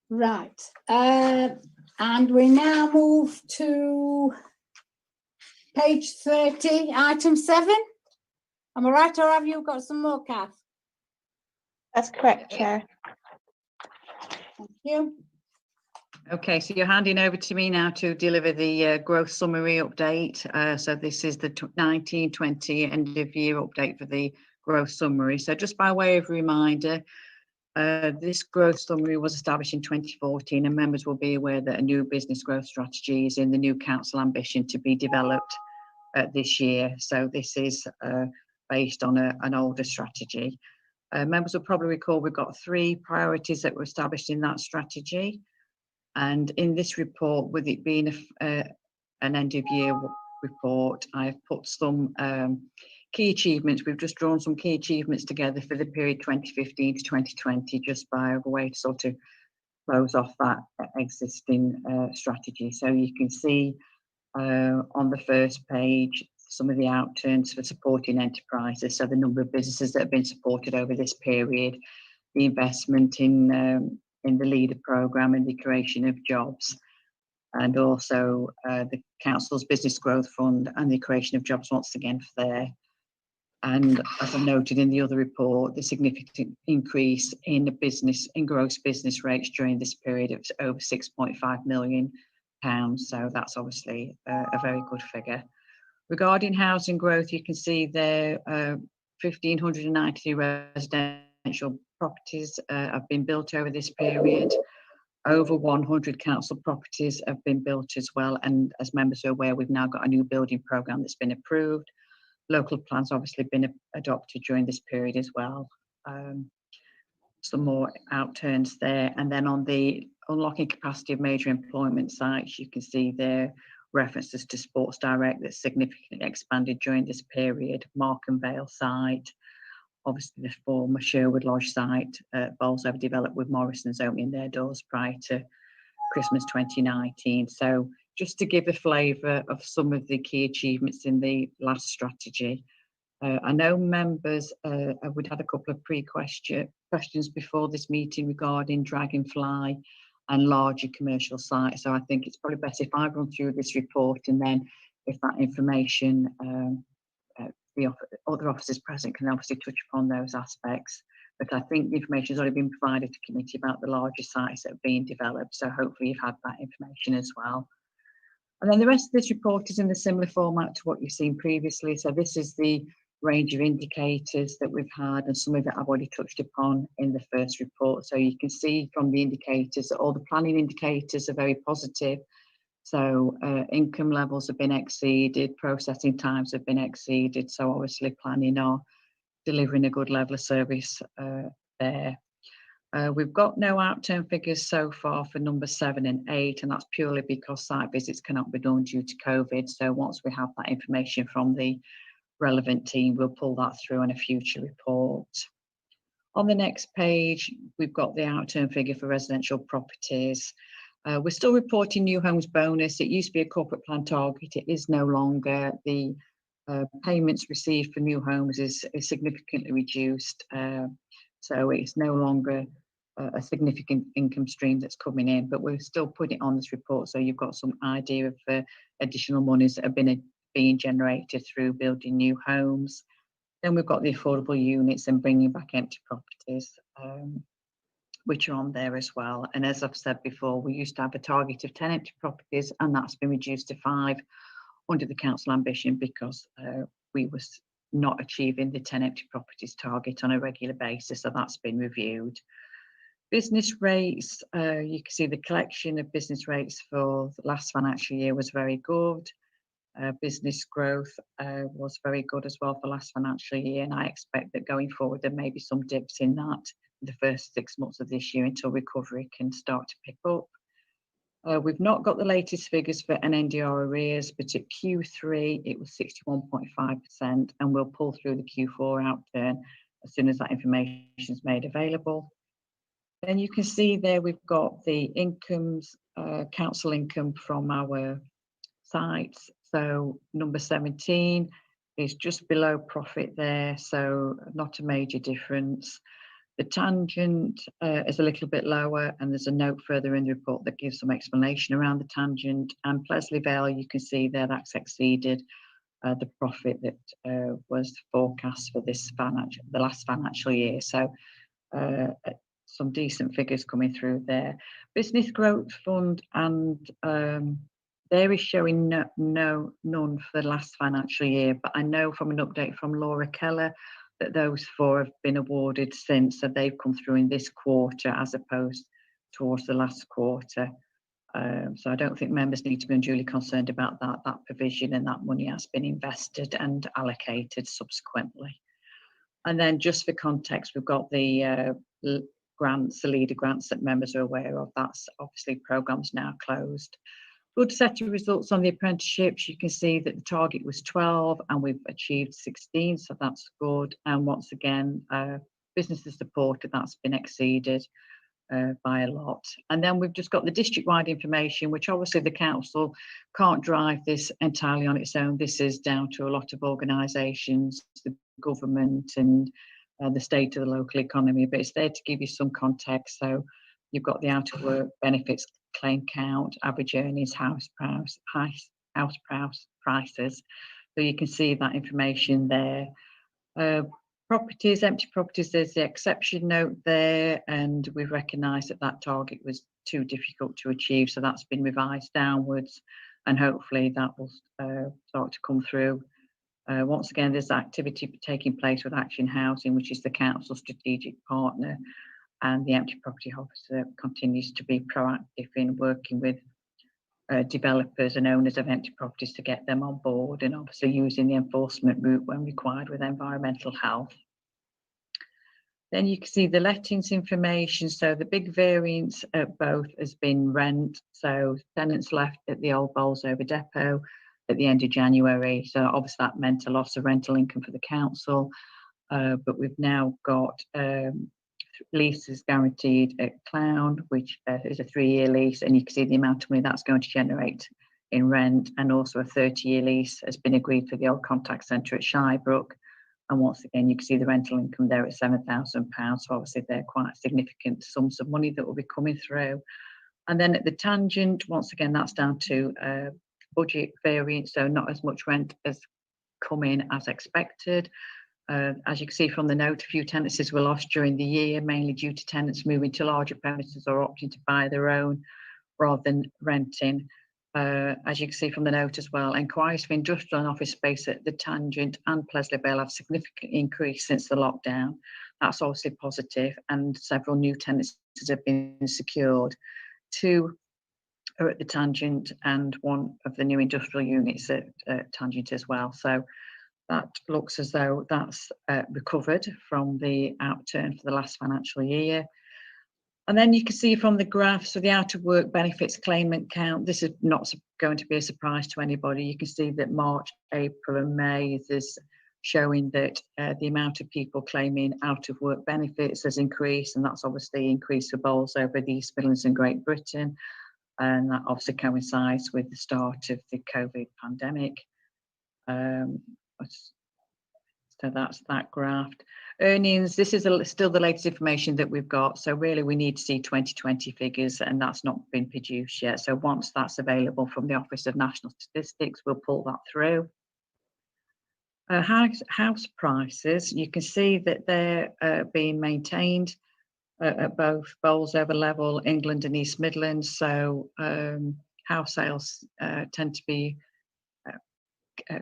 Right. And we now move to page 30, item 7. Am I right, or have you got some more, Kath? That's correct, Chair. Thank you. Okay, so you're handing over to me now to deliver the growth summary update. So this is the 19-20 end of year update for the growth summary. So just by way of reminder, this growth summary was established in 2014, and members will be aware that a new business growth strategy is in the new council ambition to be developed this year. So this is based on an older strategy. Members will probably recall we've got 3 priorities that were established in that strategy. And in this report, with it being an end of year report, I've put some key achievements. We've just drawn some key achievements together for the period 2015 to 2020, just by a way to sort of close off that existing strategy. So you can see on the first page some of the outturns for supporting enterprises. So the number of businesses that have been supported over this period, the investment in the leader programme and the creation of jobs, and also the council's business growth fund and the creation of jobs once again for there. And as I noted in the other report, the significant increase in the gross business rates during this period of over £6.5 million. So that's obviously a very good figure. Regarding housing growth, you can see there 1,593 residential properties have been built over this period. Over 100 council properties have been built as well. And as members are aware, we've now got a new building programme that's been approved. Local plans obviously been adopted during this period as well. Some more outturns there. And then on the unlocking capacity of major employment sites, you can see there references to Sports Direct that significantly expanded during this period. Markham Vale site, obviously the former Sherwood Lodge site, Bolsover developed with Morrison's opening their doors prior to Christmas 2019. So just to give a flavour of some of the key achievements in the last strategy. I know members would had a couple of questions before this meeting regarding Dragonfly and larger commercial sites. So I think it's probably better if I run through this report, and then if that information, the other officers present can obviously touch upon those aspects. But I think the information has already been provided to committee about the larger sites that are being developed. So hopefully you've had that information as well. And then the rest of this report is in a similar format to what you've seen previously. So this is the range of indicators that we've had, and some of it I've already touched upon in the first report. So you can see from the indicators that all the planning indicators are very positive. So income levels have been exceeded, processing times have been exceeded. So obviously planning are delivering a good level of service there. We've got no outturn figures so far for number 7 and 8, and that's purely because site visits cannot be done due to COVID. So once we have that information from the relevant team, we'll pull that through in a future report. On the next page, we've got the outturn figure for residential properties. We're still reporting new homes bonus. It used to be a corporate plan target. It is no longer. The payments received for new homes is significantly reduced. So it's no longer a significant income stream that's coming in, but we're still putting it on this report. So you've got some idea of additional monies that have been being generated through building new homes. Then we've got the affordable units and bringing back empty properties, which are on there as well. And as I've said before, we used to have a target of 10 empty properties, and that's been reduced to 5 under the council ambition because we was not achieving the 10 empty properties target on a regular basis. So that's been reviewed. Business rates, you can see the collection of business rates for the last financial year was very good. Business growth was very good as well for last financial year, and I expect that going forward there may be some dips in that in the first 6 months of this year until recovery can start to pick up. We've not got the latest figures for NNDR arrears, but at Q3 it was 61.5%, and we'll pull through the Q4 outturn as soon as that information is made available. Then you can see there we've got the incomes council income from our sites. So number 17 is just below profit there, so not a major difference. The tangent is a little bit lower, and there's a note further in the report that gives some explanation around the tangent. And Plesley Vale, you can see there that's exceeded the profit that was forecast for the last financial year. So some decent figures coming through there. Business Growth Fund, and there is showing none for the last financial year, but I know from an update from Laura Keller that those 4 have been awarded since, so they've come through in this quarter as opposed towards the last quarter. So I don't think members need to be unduly concerned about that. That provision and that money has been invested and allocated subsequently. And then just for context, we've got the grants, the leader grants that members are aware of. That's obviously programmes now closed. Good set of results on the apprenticeships. You can see that the target was 12 and we've achieved 16, so that's good. And once again, businesses supported, that's been exceeded by a lot. And then we've just got the district-wide information, which obviously the council can't drive this entirely on its own. This is down to a lot of organisations, the government and the state of the local economy, but it's there to give you some context. So you've got the out of work benefits claim count, average earnings, house prices. So you can see that information there. Properties, empty properties, there's the exception note there, and we've recognised that that target was too difficult to achieve, so that's been revised downwards, and hopefully that will start to come through. Once again, there's activity taking place with Action Housing, which is the council strategic partner, and the empty property officer continues to be proactive in working with developers and owners of empty properties to get them on board, and obviously using the enforcement route when required with environmental health. Then you can see the lettings information. So the big variance at both has been rent. So tenants left at the old Bolsover depot at the end of January. So obviously that meant a loss of rental income for the council. But we've now got leases guaranteed at Clown, which is a 3-year lease, and you can see the amount of money that's going to generate in rent, and also a 30-year lease has been agreed for the old contact centre at Shirebrook. And once again, you can see the rental income there at £7,000. So obviously they're quite significant sums of money that will be coming through. And then at the tangent, once again, that's down to budget variance, so not as much rent as come in as expected. As you can see from the note, a few tenancies were lost during the year, mainly due to tenants moving to larger premises or opting to buy their own rather than renting. As you can see from the note as well, inquiries for industrial and office space at the tangent and Plesley Vale have significantly increased since the lockdown. That's obviously positive, and several new tenancies have been secured. 2 are at the tangent and 1 of the new industrial units at tangent as well. So that looks as though that's recovered from the outturn for the last financial year. And then you can see from the graph, so the out of work benefits claimant count, this is not going to be a surprise to anybody. You can see that March, April and May is showing that the amount of people claiming out of work benefits has increased, and that's obviously increased for Bolsover, the East Midlands and Great Britain. And that obviously coincides with the start of the COVID pandemic. So that's that graph. Earnings, this is still the latest information that we've got. So really we need to see 2020 figures, and that's not been produced yet. So once that's available from the Office of National Statistics, we'll pull that through. House prices, you can see that they're being maintained at both Bolsover level, England and East Midlands. So house sales tend to be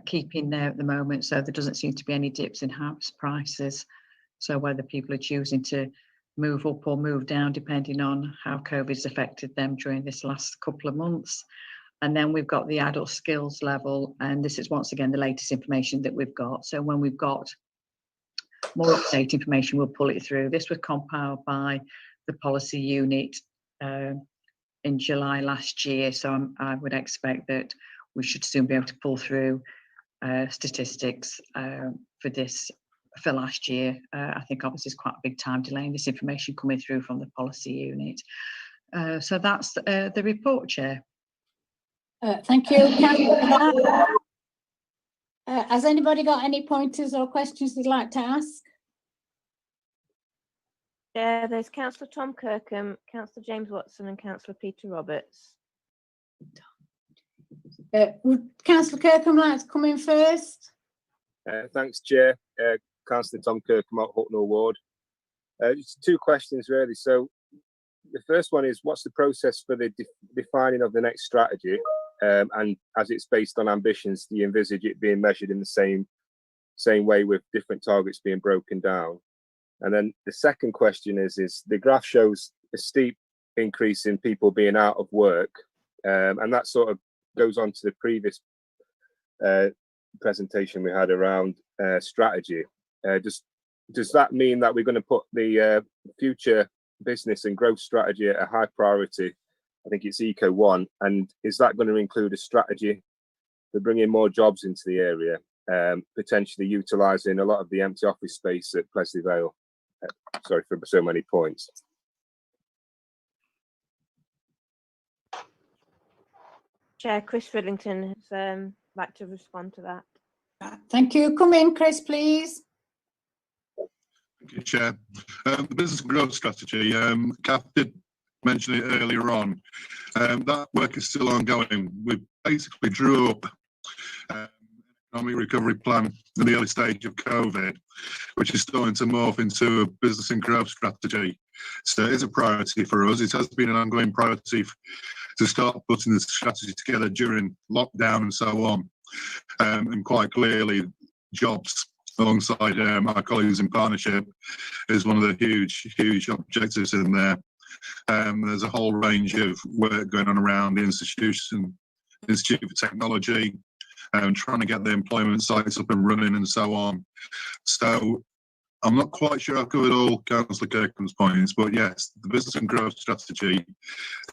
keeping there at the moment, so there doesn't seem to be any dips in house prices. So whether people are choosing to move up or move down depending on how COVID's affected them during this last couple of months. And then we've got the adult skills level, and this is once again the latest information that we've got. So when we've got more up-to-date information, we'll pull it through. This was compiled by the policy unit in July last year, so I would expect that we should soon be able to pull through statistics for this for last year. I think obviously it's quite a big time delay in this information coming through from the policy unit. So that's the report, Chair. Thank you, Councillor, for that. Has anybody got any pointers or questions they'd like to ask? Yeah, there's Councillor Tom Kirkham, Councillor James Watson and Councillor Peter Roberts. Would Councillor Kirkham like to come in first? Thanks, Chair. Councillor Tom Kirkham, out Hucknall Ward. Just two questions, really. So the first one is, what's the process for the defining of the next strategy? And as it's based on ambitions, do you envisage it being measured in the same way with different targets being broken down? And then the second question is the graph shows a steep increase in people being out of work, and that sort of goes on to the previous presentation we had around strategy. Does that mean that we're going to put the future business and growth strategy at a high priority? I think it's Eco 1, and is that going to include a strategy for bringing more jobs into the area, potentially utilising a lot of the empty office space at Plesley Vale? Sorry for so many points. Chair Chris Fridlington has like to respond to that. Thank you. Come in, Chris, please. Thank you, Chair. The business and growth strategy, Kath did mention it earlier on. That work is still ongoing. We basically drew up an economic recovery plan in the early stage of COVID, which is starting to morph into a business and growth strategy. So it is a priority for us. It has been an ongoing priority to start putting the strategy together during lockdown and so on. And quite clearly, jobs alongside our colleagues in partnership is one of the huge objectives in there. There's a whole range of work going on around the Institute for Technology, trying to get the employment sites up and running and so on. So I'm not quite sure I've covered all Councillor Kirkham's points, but yes, the business and growth strategy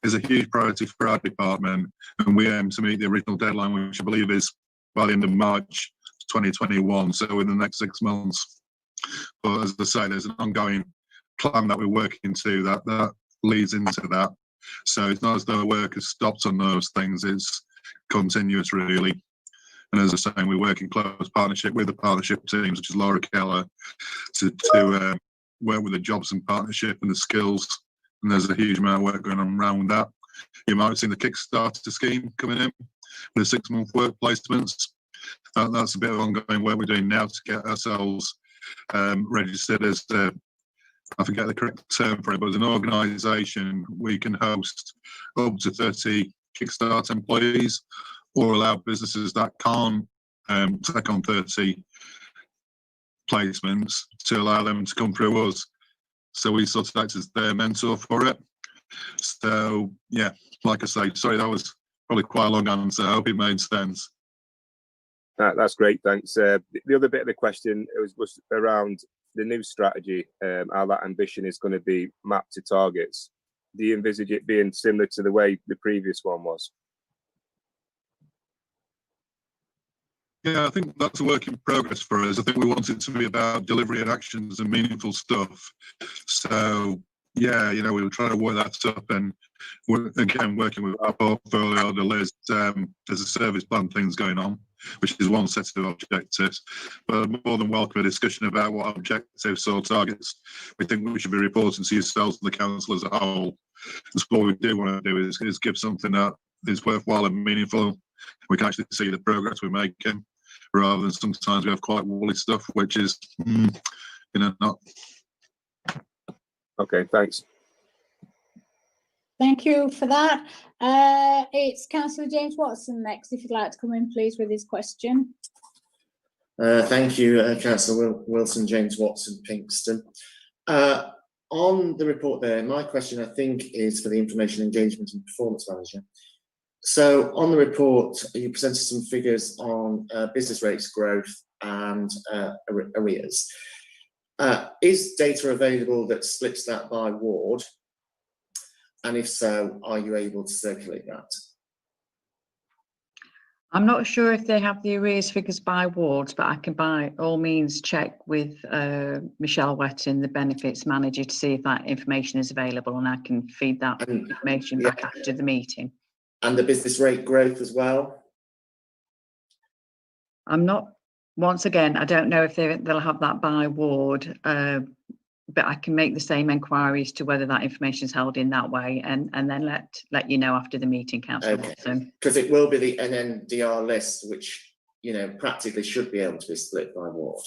is a huge priority for our department, and we aim to meet the original deadline, which I believe is by the end of March 2021, so in the next 6 months. But as I say, there's an ongoing plan that we're working to that leads into that. So it's not as though work has stopped on those things, it's continuous really. And as I say, we work in close partnership with the partnership teams, such as Laura Keller, to work with the jobs and partnership and the skills. And there's a huge amount of work going on around that. You might have seen the Kickstarter scheme coming in with the 6-month work placements. That's a bit of ongoing work we're doing now to get ourselves registered as I forget the correct term for it, but as an organisation, we can host up to 30 Kickstart employees, or allow businesses that can't take on 30 placements to allow them to come through us. So we sort of act as their mentor for it. So yeah, like I say, sorry, that was probably quite a long answer. I hope it made sense. That's great, thanks. The other bit of the question was around the new strategy, how that ambition is going to be mapped to targets. Do you envisage it being similar to the way the previous one was? Yeah, I think that's a work in progress for us. I think we want it to be about delivery and actions and meaningful stuff. So yeah, you know, we'll try to work that up, and we're again working with our portfolio. There's a service plan things going on, which is one set of objectives. But more than welcome a discussion about what objectives or targets we think we should be reporting to yourselves and the council as a whole. That's what we do want to do is give something that is worthwhile and meaningful. We can actually see the progress we're making, rather than sometimes we have quite woolly stuff, which is, not. Okay, thanks. Thank you for that. It's Councillor James Watson next, if you'd like to come in, please, with his question. Thank you, Councillor Wilson, James Watson, Pinkston. On the report there, my question, I think, is for the Information Engagement and Performance Manager. So on the report, you presented some figures on business rates growth and arrears. Is data available that splits that by ward? And if so, are you able to circulate that? I'm not sure if they have the arrears figures by wards, but I can by all means check with Michelle Wetton, the benefits manager, to see if that information is available, and I can feed that information back after the meeting. And the business rate growth as well? I'm not, once again, I don't know if they'll have that by ward, but I can make the same enquiries to whether that information is held in that way, and then let you know after the meeting, Councillor Watson. Because it will be the NNDR list, which, you know, practically should be able to be split by ward.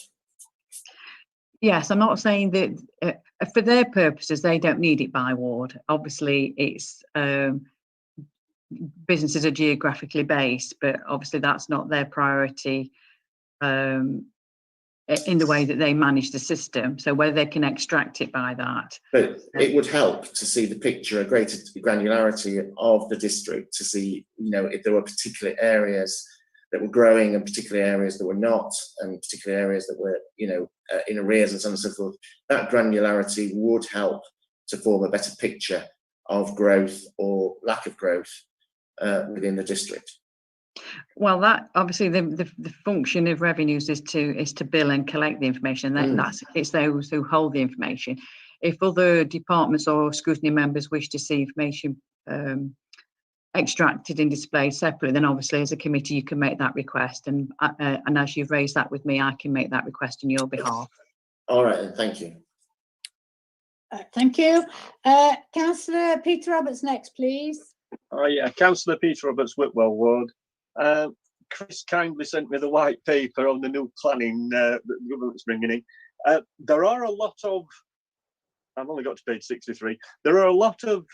Yes, I'm not saying that for their purposes they don't need it by ward. Obviously, it's businesses are geographically based, but obviously that's not their priority in the way that they manage the system. So whether they can extract it by that. But it would help to see the picture, a greater granularity of the district, to see, you know, if there were particular areas that were growing and particular areas that were not, and particular areas that were, you know, in arrears and so on and so forth. That granularity would help to form a better picture of growth or lack of growth within the district. Well, that obviously the function of revenues is to bill and collect the information. It's those who hold the information. If other departments or scrutiny members wish to see information extracted and displayed separately, then obviously as a committee you can make that request. And as you've raised that with me, I can make that request on your behalf. All right, then, thank you. Thank you. Councillor Peter Roberts next, please. Oh yeah, Councillor Peter Roberts, Whitwell Ward. Chris kindly sent me the white paper on the new planning that the government's bringing in. There are a lot of, I've only got to page 63, there are a lot of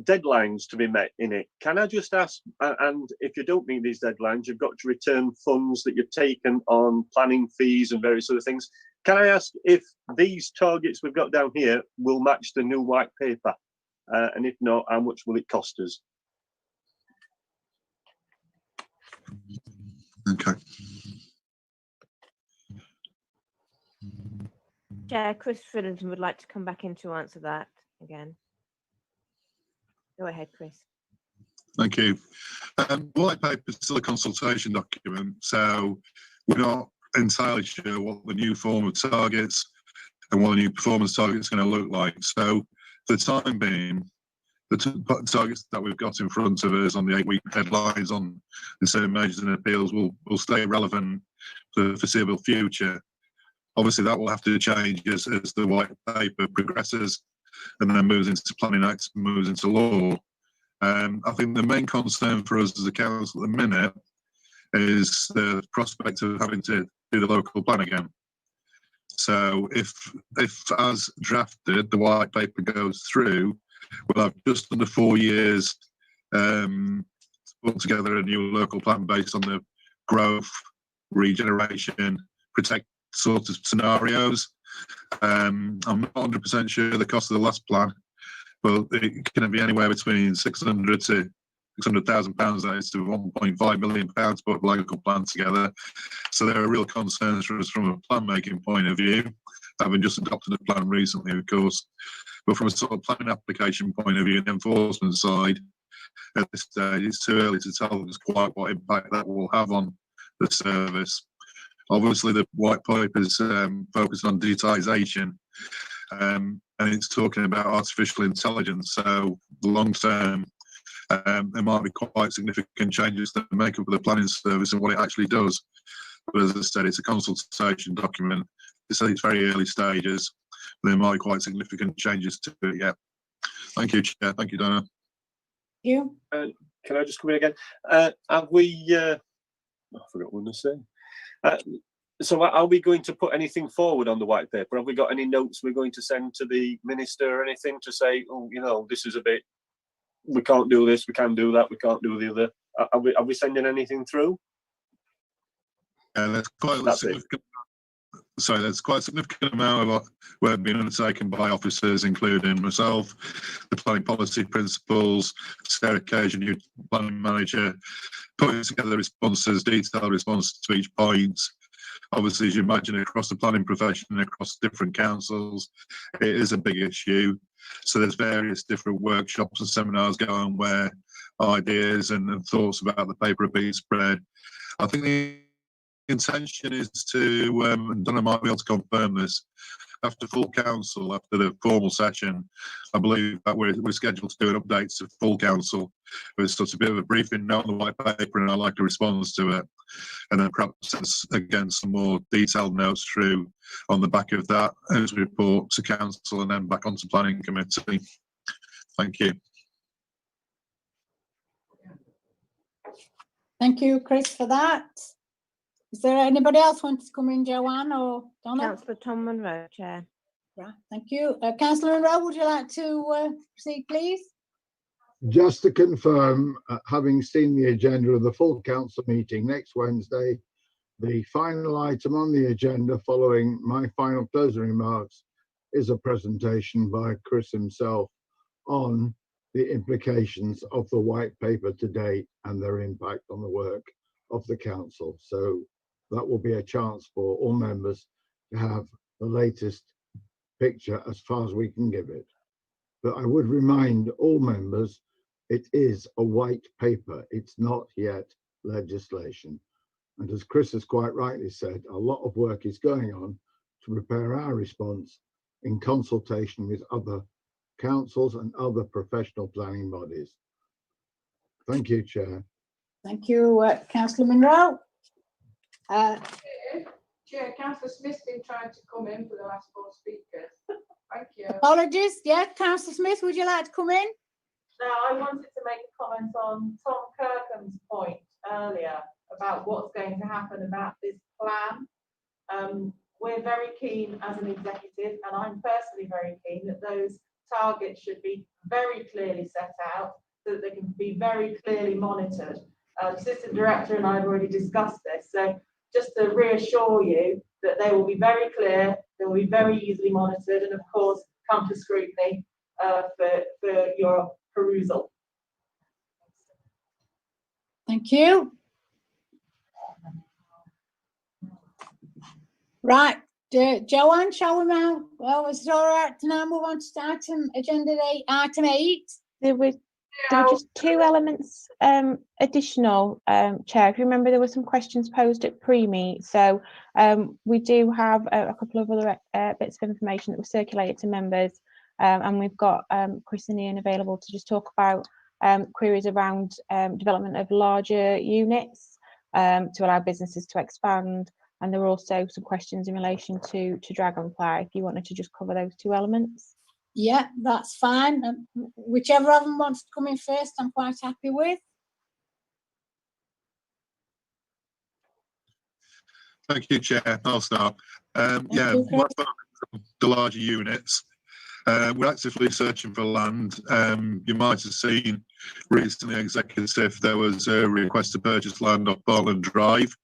deadlines to be met in it. Can I just ask, and if you don't meet these deadlines, you've got to return funds that you've taken on planning fees and various other things. Can I ask if these targets we've got down here will match the new white paper? And if not, how much will it cost us? Okay. Chair, Chris Frillington would like to come back in to answer that again. Go ahead, Chris. Thank you. White paper is still a consultation document, so we're not entirely sure what the new form of targets and what the new performance target is going to look like. So for the time being, the targets that we've got in front of us on the 8-week deadlines on the certain measures and appeals will stay relevant for the foreseeable future. Obviously, that will have to change as the white paper progresses and then moves into planning acts and moves into law. I think the main concern for us as a council at the minute is the prospect of having to do the local plan again. So if as drafted, the white paper goes through, we'll have just under 4 years to put together a new local plan based on the growth, regeneration, protect sort of scenarios. I'm not 100% sure the cost of the last plan, but it can be anywhere between 600 to £600,000, that is, to £1.5 million to put a local plan together. So there are real concerns for us from a plan making point of view, having just adopted a plan recently, of course. But from a sort of planning application point of view and enforcement side, at this stage, it's too early to tell us quite what impact that will have on the service. Obviously, the white paper is focused on digitisation, and it's talking about artificial intelligence. So the long term, there might be quite significant changes to the makeup of the planning service and what it actually does. But as I said, it's a consultation document. It's very early stages. There might be quite significant changes to it, yeah. Thank you, Chair. Thank you, Donna. Thank you. Can I just come in again? Have we, I forgot what I was saying. So are we going to put anything forward on the white paper? Have we got any notes we're going to send to the minister or anything to say, oh, you know, this is a bit, we can't do this, we can do that, we can't do the other? Are we sending anything through? That's quite a significant. So there's quite a significant amount of work being undertaken by officers, including myself, the planning policy principals, Sarah Cage, new planning manager, putting together responses, detailed responses to each point. Obviously, as you imagine, across the planning profession and across different councils, it is a big issue. So there's various different workshops and seminars going on where ideas and thoughts about the paper a piece of bread. I think the intention is to, and Donna might be able to confirm this, after full council, after the formal session, I believe that we're scheduled to do an update to full council with such a bit of a briefing note on the white paper, and I'd like a response to it. And then perhaps again some more detailed notes through on the back of that as we report to council and then back onto planning committee. Thank you. Thank you, Chris, for that. Is there anybody else want to come in, Joanne or Donna? Councillor Tom Munro, Chair. Right, thank you. Councillor Munro, would you like to proceed, please? Just to confirm, having seen the agenda of the full council meeting next Wednesday, the final item on the agenda following my final closing remarks is a presentation by Chris himself on the implications of the white paper to date and their impact on the work of the council. So that will be a chance for all members to have the latest picture as far as we can give it. But I would remind all members, it is a white paper. It's not yet legislation. And as Chris has quite rightly said, a lot of work is going on to prepare our response in consultation with other councils and other professional planning bodies. Thank you, Chair. Thank you, Councillor Munro. Chair, Councillor Smith's been trying to come in for the last 4 speakers. Thank you. Apologies. Yeah, Councillor Smith, would you like to come in? Now, I wanted to make a comment on Tom Kirkham's point earlier about what's going to happen about this plan. We're very keen as an executive, and I'm personally very keen that those targets should be very clearly set out so that they can be very clearly monitored. The Assistant Director and I have already discussed this, so just to reassure you that they will be very clear, they will be very easily monitored, and of course come to scrutiny for your perusal. Thank you. Right, Joanne, shall we now? Well, is it all right to now move on to agenda item 8? There were just 2 elements additional, Chair. If you remember, there were some questions posed at pre-meet. So we do have a couple of other bits of information that was circulated to members, and we've got Chris and Ian available to just talk about queries around development of larger units to allow businesses to expand. And there were also some questions in relation to Dragonfly, if you wanted to just cover those 2 elements. Yeah, that's fine. Whichever of them wants to come in first, I'm quite happy with. Thank you, Chair. I'll start. Yeah, the larger units. We're actively searching for land. You might have seen recently, Executive, there was a request to purchase land off Portland Drive.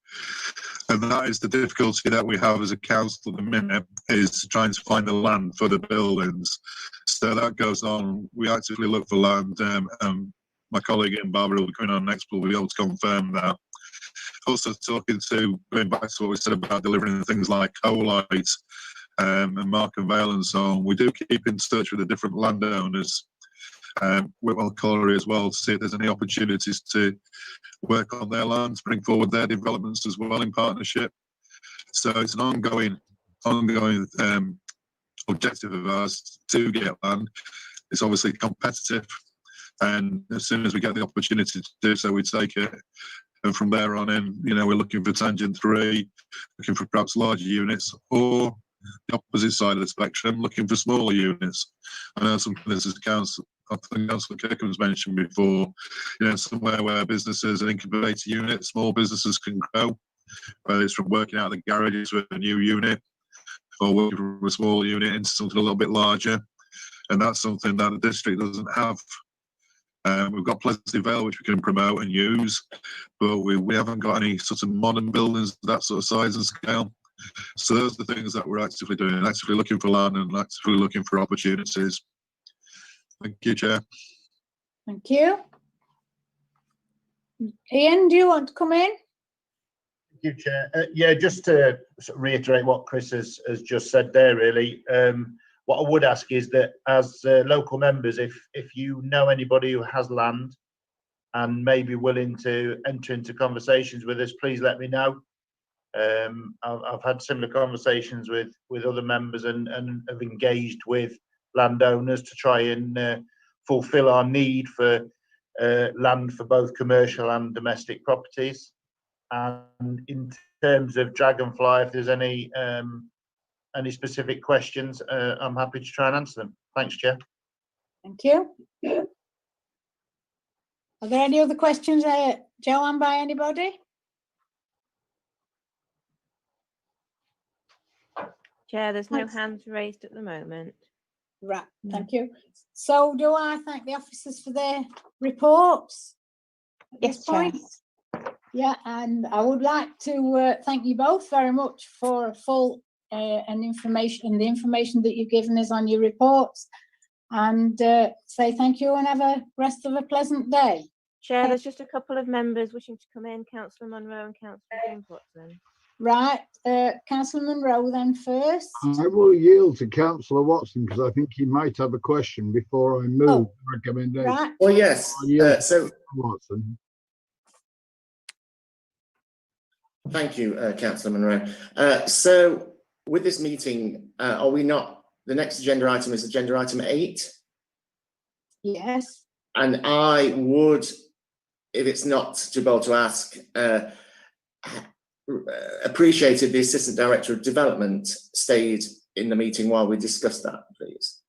And that is the difficulty that we have as a council at the minute, is trying to find the land for the buildings. So that goes on. We actively look for land. My colleague and Barbara will be coming on next, will be able to confirm that. Also going back to what we said about delivering things like Colite and Mark and Vale and so on. We do keep in touch with the different landowners, Whitwell Colliery as well, to see if there's any opportunities to work on their lands, bring forward their developments as well in partnership. So it's an ongoing objective of ours to get land. It's obviously competitive, and as soon as we get the opportunity to do so, we take it. And from there on in, we're looking for tangent 3, looking for perhaps larger units, or the opposite side of the spectrum, looking for smaller units. I know something this is council. I think Councillor Kirkham's mentioned before, somewhere where businesses and incubator units, small businesses can grow, whether it's from working out of the garages with a new unit or working from a small unit into something a little bit larger. And that's something that the district doesn't have. We've got Pleasant Vale, which we can promote and use, but we haven't got any sort of modern buildings that sort of size and scale. So those are the things that we're actively doing, actively looking for land and actively looking for opportunities. Thank you, Chair. Thank you. Ian, do you want to come in? Thank you, Chair. Yeah, just to reiterate what Chris has just said there, really. What I would ask is that as local members, if you know anybody who has land and may be willing to enter into conversations with us, please let me know. I've had similar conversations with other members and have engaged with landowners to try and fulfil our need for land for both commercial and domestic properties. And in terms of Dragonfly, if there's any specific questions, I'm happy to try and answer them. Thanks, Chair. Thank you. Are there any other questions, Joanne, by anybody? Chair, there's no hands raised at the moment. Right, thank you. So do I thank the officers for their reports at this point? Yeah, and I would like to thank you both very much for a full the information that you've given us on your reports, and say thank you and have a rest of a pleasant day. Chair, there's just a couple of members wishing to come in, Councillor Munro and Councillor James Watson. Right, Councillor Munro then first. I will yield to Councillor Watson because I think he might have a question before I move the recommendation. Right. Well, yes. So Watson. Thank you, Councillor Munro. So with this meeting, are we not, the next agenda item is agenda item 8? Yes. And I would, if it's not too bold to ask, appreciated the Assistant Director of Development stayed in the meeting while we discussed that, please.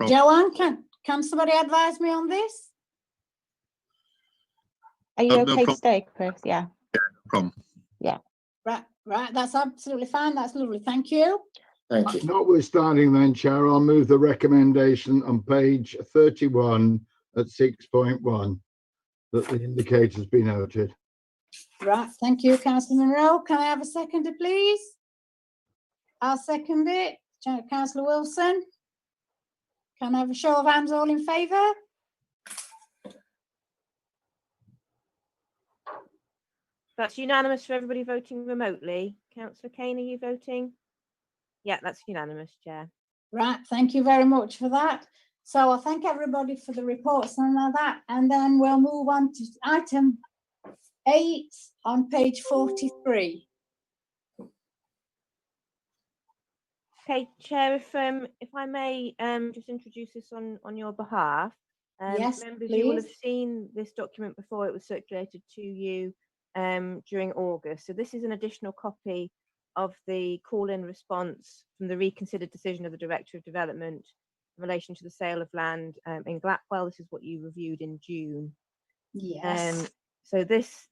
Joanne, can somebody advise me on this? Are you okay to stay, Chris? Yeah. Yeah, no problem. Yeah. Right, that's absolutely fine. That's lovely. Thank you. Thank you. Notwithstanding then, Chair, I'll move the recommendation on page 31 at 6.1 that the indicators be noted. Right, thank you, Councillor Munro. Can I have a seconder, please? I'll second it. Councillor Wilson. Can I have a show of hands, all in favour? That's unanimous for everybody voting remotely. Councillor Kane, are you voting? Yeah, that's unanimous, Chair. Right, thank you very much for that. So I thank everybody for the reports and all that, and then we'll move on to item 8 on page 43. Okay, Chair, if I may just introduce this on your behalf. Yes, members, you will have please. seen this document before. It was circulated to you during August. So this is an additional copy of the call-in response from the reconsidered decision of the Director of Development in relation to the sale of land in Blackwell. This is what you reviewed in June. Yes. So this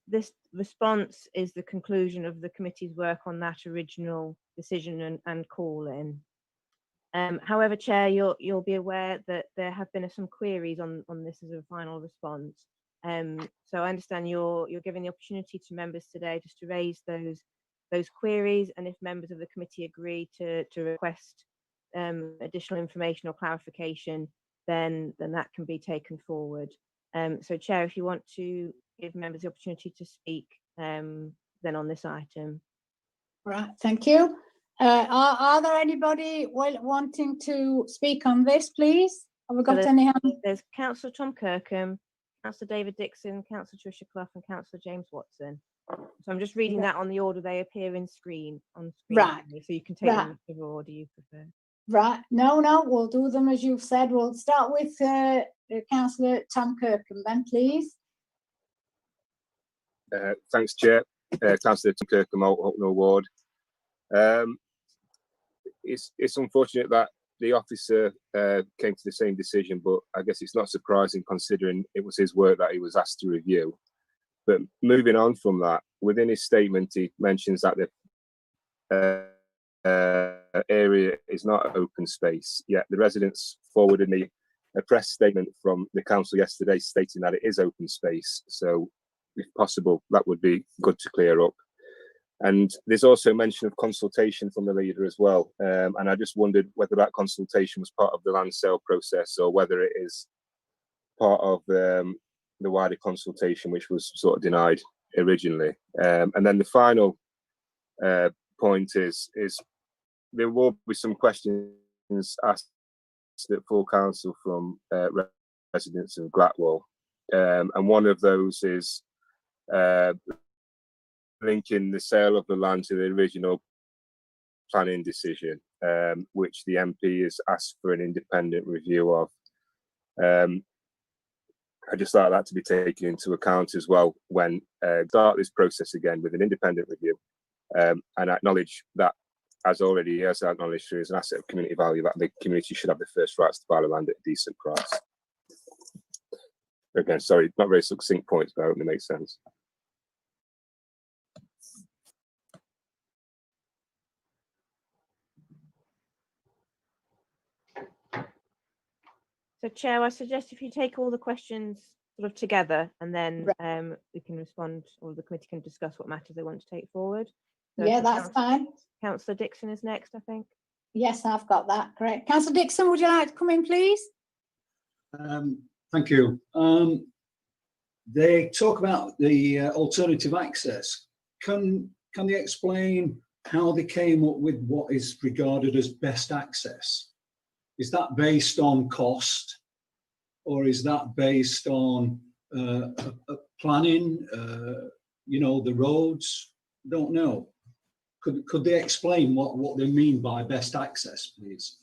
response is the conclusion of the committee's work on that original decision and call-in. However, Chair, you'll be aware that there have been some queries on this as a final response. So I understand you're giving the opportunity to members today just to raise those queries, and if members of the committee agree to request additional information or clarification, then that can be taken forward. So Chair, if you want to give members the opportunity to speak then on this item. Right, thank you. Are there anybody wanting to speak on this, please? Have we got any hands? There's Councillor Tom Kirkham, Councillor David Dixon, Councillor Tricia Clough and Councillor James Watson. So I'm just reading that on the order they appear on screen. Right. So you can take them in whichever order you prefer. Right, no, we'll do them as you've said. We'll start with Councillor Tom Kirkham then, please. Thanks, Chair. Councillor Tom Kirkham, Hucknall Ward. It's unfortunate that the officer came to the same decision, but I guess it's not surprising considering it was his work that he was asked to review. But moving on from that, within his statement, he mentions that the area is not open space. Yet the residents forwarded me a press statement from the council yesterday stating that it is open space. So if possible, that would be good to clear up. And there's also mention of consultation from the leader as well. And I just wondered whether that consultation was part of the land sale process or whether it is part of the wider consultation, which was sort of denied originally. And then the final point is there will be some questions asked requests at full council from residents of Glatwell, and one of those is linking the sale of the land to the original planning decision, which the MP has asked for an independent review of. I just like that to be taken into account as well when start this process again with an independent review, and acknowledge that, as already has acknowledged, there is an asset of community value that the community should have the first rights to buy the land at a decent price. Again, sorry, not very succinct points, but I hope it makes sense. So, Chair, I suggest if you take all the questions sort of together, and then we can respond, or the committee can discuss what matters they want to take forward. So Yeah, that's fine. Councillor Dixon is next, I think. Yes, I've got that. Correct. Councillor Dixon, would you like to come in, please? Thank you. They talk about the alternative access. Can they explain how they came up with what is regarded as best access? Is that based on cost, or is that based on planning? You know, the roads? Don't know. Could they explain what they mean by best access, please?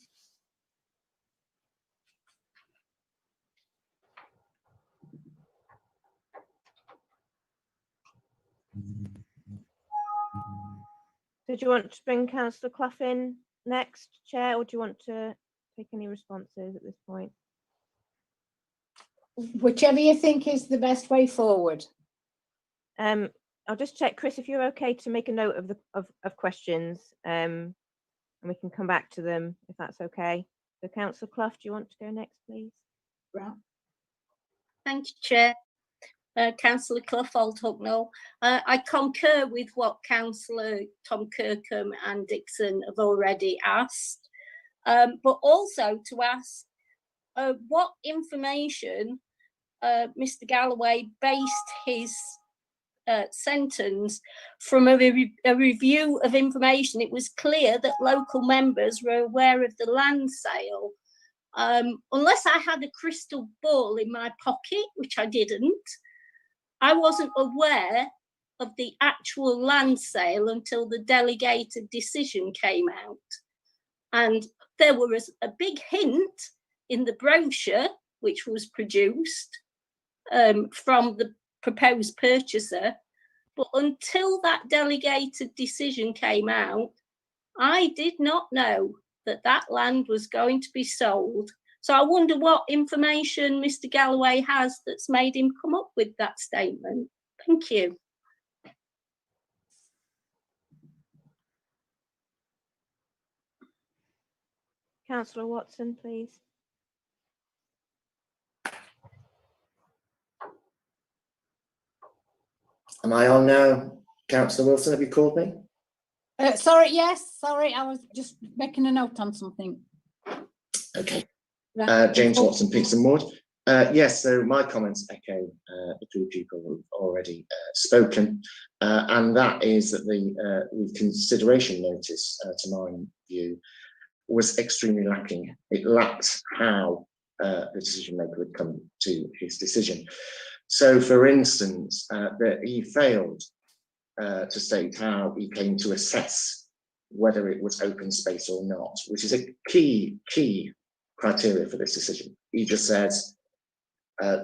So do you want to bring Councillor Clough in next, Chair, or do you want to take any responses at this point? Whichever you think is the best way forward. I'll just check, Chris, if you're okay to make a note of the of questions, and we can come back to them if that's okay. So, Councillor Clough, do you want to go next, please? Right. Thank you, Chair. Councillor Clough, Althucknall. I concur with what Councillor Tom Kirkham and Dixon have already asked, but also to ask what information Mr. Galloway based his sentence from a review of information. It was clear that local members were aware of the land sale. Unless I had a crystal ball in my pocket, which I didn't, I wasn't aware of the actual land sale until the delegated decision came out. And there was a big hint in the brochure, which was produced from the proposed purchaser. But until that delegated decision came out, I did not know that that land was going to be sold. So I wonder what information Mr. Galloway has that's made him come up with that statement. Thank you. Councillor Watson, please. Am I on now? Councillor Wilson, have you called me? Sorry, yes, sorry, I was just making a note on something. Okay. Right. James Watson, Peterson Ward. Yes, so my comments echo the two people who've already spoken, and that is that the reconsideration notice, to my view, was extremely lacking. It lacked how the decision maker would come to his decision. So, for instance, that he failed to state how he came to assess whether it was open space or not, which is a key criteria for this decision. He just says,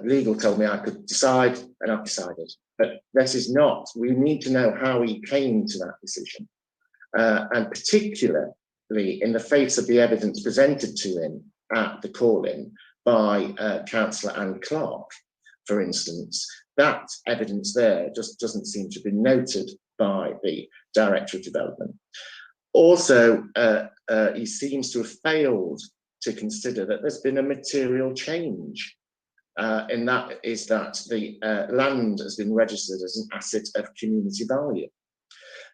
legal told me I could decide, and I've decided. But this is not. We need to know how he came to that decision, and particularly in the face of the evidence presented to him at the call-in by Councillor Anne Clark, for instance. That evidence there just doesn't seem to be noted by the Director of Development. Also, he seems to have failed to consider that there's been a material change, and that is that the land has been registered as an asset of community value.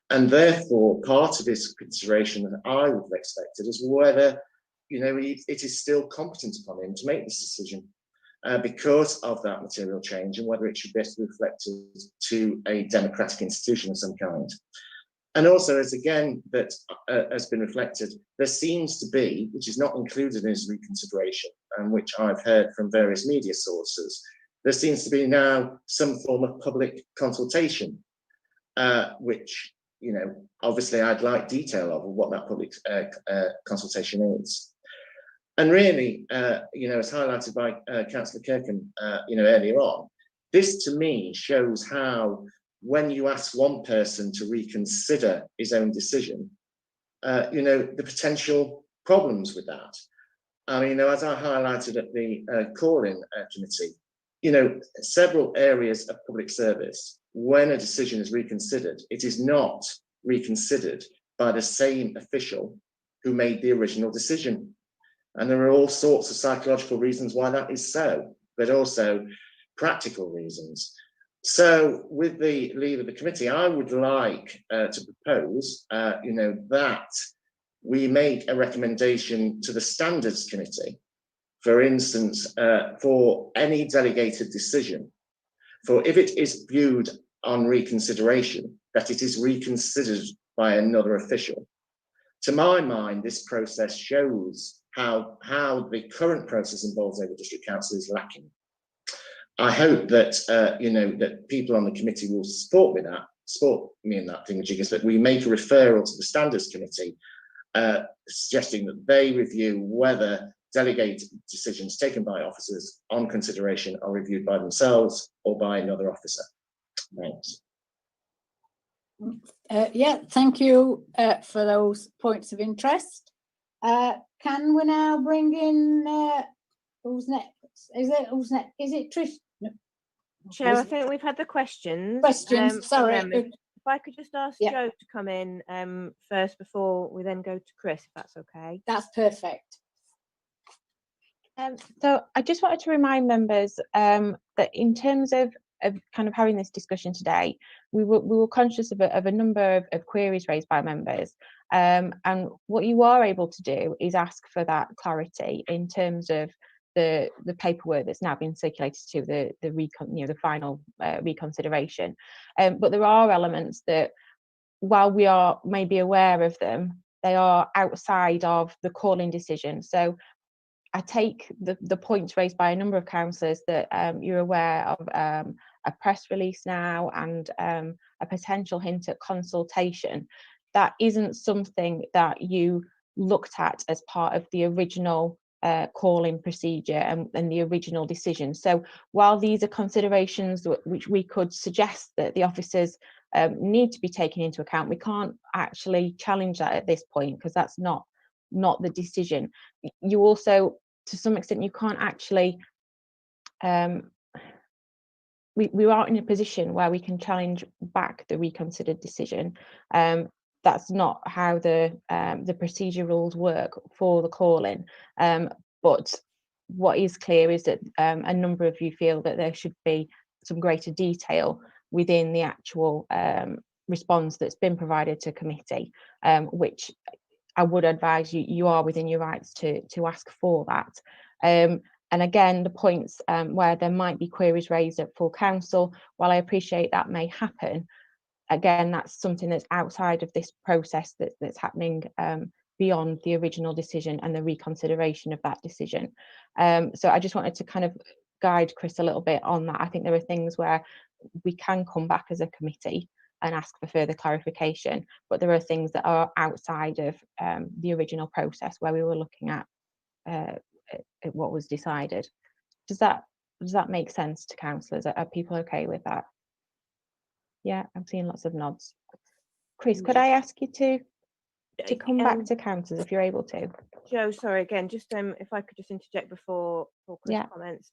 And therefore, part of his consideration that I would have expected is whether, you know, it is still competent upon him to make this decision because of that material change, and whether it should best be reflected to a democratic institution of some kind. And also, as again, that has been reflected, there seems to be, which is not included in his reconsideration, and which I've heard from various media sources, there seems to be now some form of public consultation, which, you know, obviously I'd like detail of what that public consultation is. And really, you know, as highlighted by Councillor Kirkham, you know, earlier on, this to me shows how, when you ask one person to reconsider his own decision, you know, the potential problems with that. I mean, as I highlighted at the call-in committee, you know, several areas of public service, when a decision is reconsidered, it is not reconsidered by the same official who made the original decision. And there are all sorts of psychological reasons why that is so, but also practical reasons. So with the leave of the committee, I would like to propose, you know, that we make a recommendation to the Standards Committee, for instance, for any delegated decision, for if it is viewed on reconsideration, that it is reconsidered by another official. To my mind, this process shows how the current process involves over district council is lacking. I hope that you know, that people on the committee will support me in that thing, Jiggers, that we make a referral to the Standards Committee, suggesting that they review whether delegated decisions taken by officers on consideration are reviewed by themselves or by another officer. Thanks. Yeah, thank you for those points of interest. Can we now bring in who's next? Is it Trish? No. Chair, I think we've had the questions. Sorry. If I could just ask Yeah. Joe to come in first before we then go to Chris, if that's okay. That's perfect. So I just wanted to remind members that in terms of kind of having this discussion today, we were conscious of a number of queries raised by members, and what you are able to do is ask for that clarity in terms of the paperwork that's now been circulated to the final reconsideration. But there are elements that, while we are maybe aware of them, they are outside of the calling decision. So I take the points raised by a number of councillors that you're aware of a press release now and a potential hint at consultation. That isn't something that you looked at as part of the original calling procedure and the original decision. So while these are considerations which we could suggest that the officers need to be taken into account, we can't actually challenge that at this point, because that's not the decision. You also, to some extent, you can't actually we aren't in a position where we can challenge back the reconsidered decision. That's not how the procedure rules work for the call-in. But what is clear is that a number of you feel that there should be some greater detail within the actual response that's been provided to committee, which I would advise you are within your rights to ask for that. And again, the points where there might be queries raised at full council, while I appreciate that may happen, again, that's something that's outside of this process that's happening beyond the original decision and the reconsideration of that decision. So I just wanted to kind of guide Chris a little bit on that. I think there are things where we can come back as a committee and ask for further clarification, but there are things that are outside of the original process where we were looking at what was decided. Does that make sense to councillors? Are people okay with that? Yeah, I'm seeing lots of nods. Chris, could I ask you to come back to councillors if you're able to? Joe, sorry again, just if I could just interject before Chris comments.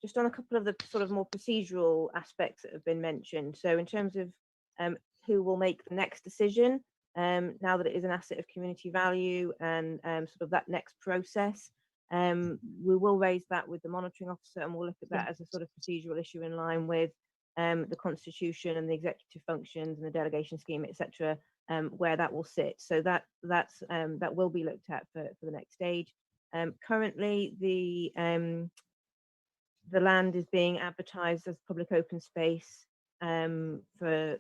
Just on a couple of the sort of more procedural aspects that have been mentioned. So in terms of who will make the next decision, now that it is an asset of community value and sort of that next process, we will raise that with the monitoring officer, and we'll look at that as a sort of procedural issue in line with the constitution and the executive functions and the delegation scheme, etc., where that will sit. So that will be looked at for the next stage. Currently, the land is being advertised as public open space for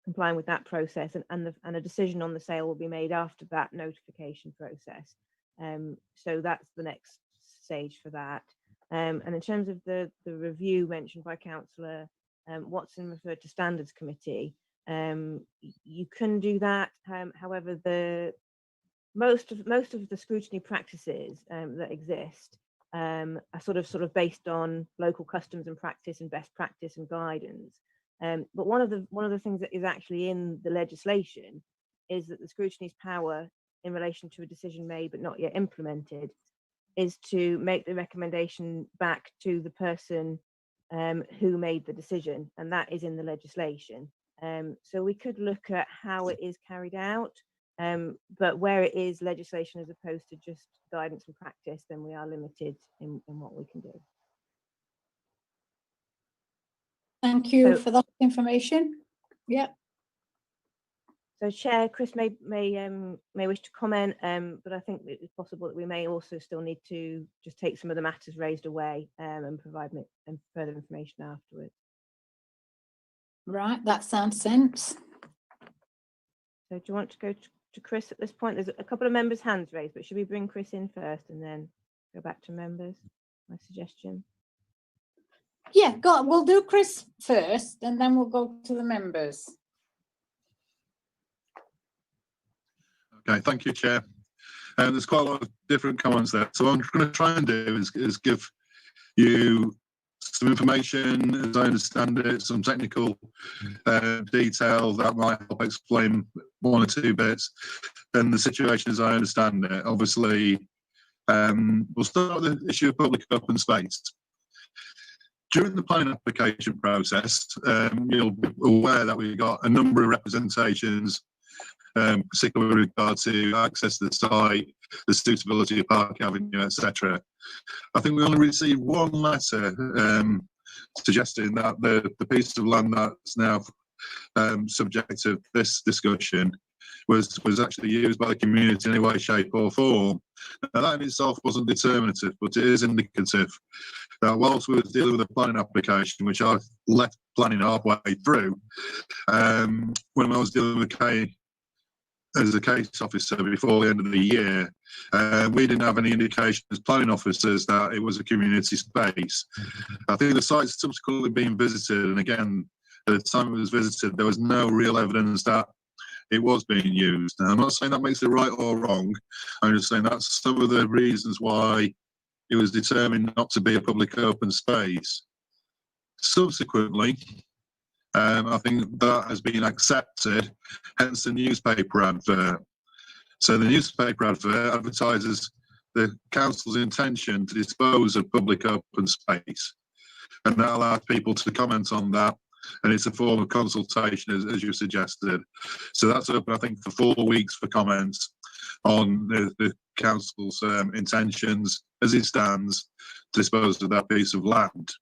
complying with that process, and a decision on the sale will be made after that notification process. So that's the next stage for that. And in terms of the review mentioned by Councillor Watson, referred to Standards Committee, you can do that. However, most of the scrutiny practices that exist are sort of based on local customs and practice and best practice and guidance. But one of the things that is actually in the legislation is that the scrutiny's power in relation to a decision made but not yet implemented is to make the recommendation back to the person who made the decision, and that is in the legislation. So we could look at how it is carried out, but where it is legislation as opposed to just guidance and practice, then we are limited in what we can do. Thank you So- for that information. Yeah. So, Chair, Chris may wish to comment, but I think it's possible that we may also still need to just take some of the matters raised away and provide further information afterwards. Right, that sounds sense. So, do you want to go to Chris at this point? There's a couple of members' hands raised, but should we bring Chris in first and then go back to members? My suggestion. Yeah, go on. We'll do Chris first, and then we'll go to the members. Okay, thank you, Chair. There's quite a lot of different comments there. So what I'm going to try and do is give you some information, as I understand it, some technical detail that might help explain one or two bits, and the situation as I understand it. Obviously, we'll start with the issue of public open space. During the planning application process, you'll be aware that we've got a number of representations, particularly with regard to access to the site, the suitability of Park Avenue, etc. I think we only received one letter suggesting that the piece of land that's now subject to this discussion was actually used by the community in any way, shape or form. Now, that in itself wasn't determinative, but it is indicative that whilst we were dealing with a planning application, which I left planning halfway through, when I was dealing with as a case officer before the end of the year, we didn't have any indication as planning officers that it was a community space. I think the site's subsequently been visited, and again, at the time it was visited, there was no real evidence that it was being used. Now, I'm not saying that makes it right or wrong. I'm just saying that's some of the reasons why it was determined not to be a public open space. Subsequently, I think that has been accepted, hence the newspaper advert. So the newspaper advert advertises the council's intention to dispose of public open space, and that allows people to comment on that, and it's a form of consultation, as you suggested. So that's open, I think, for 4 weeks for comments on the council's intentions as it stands to dispose of that piece of land.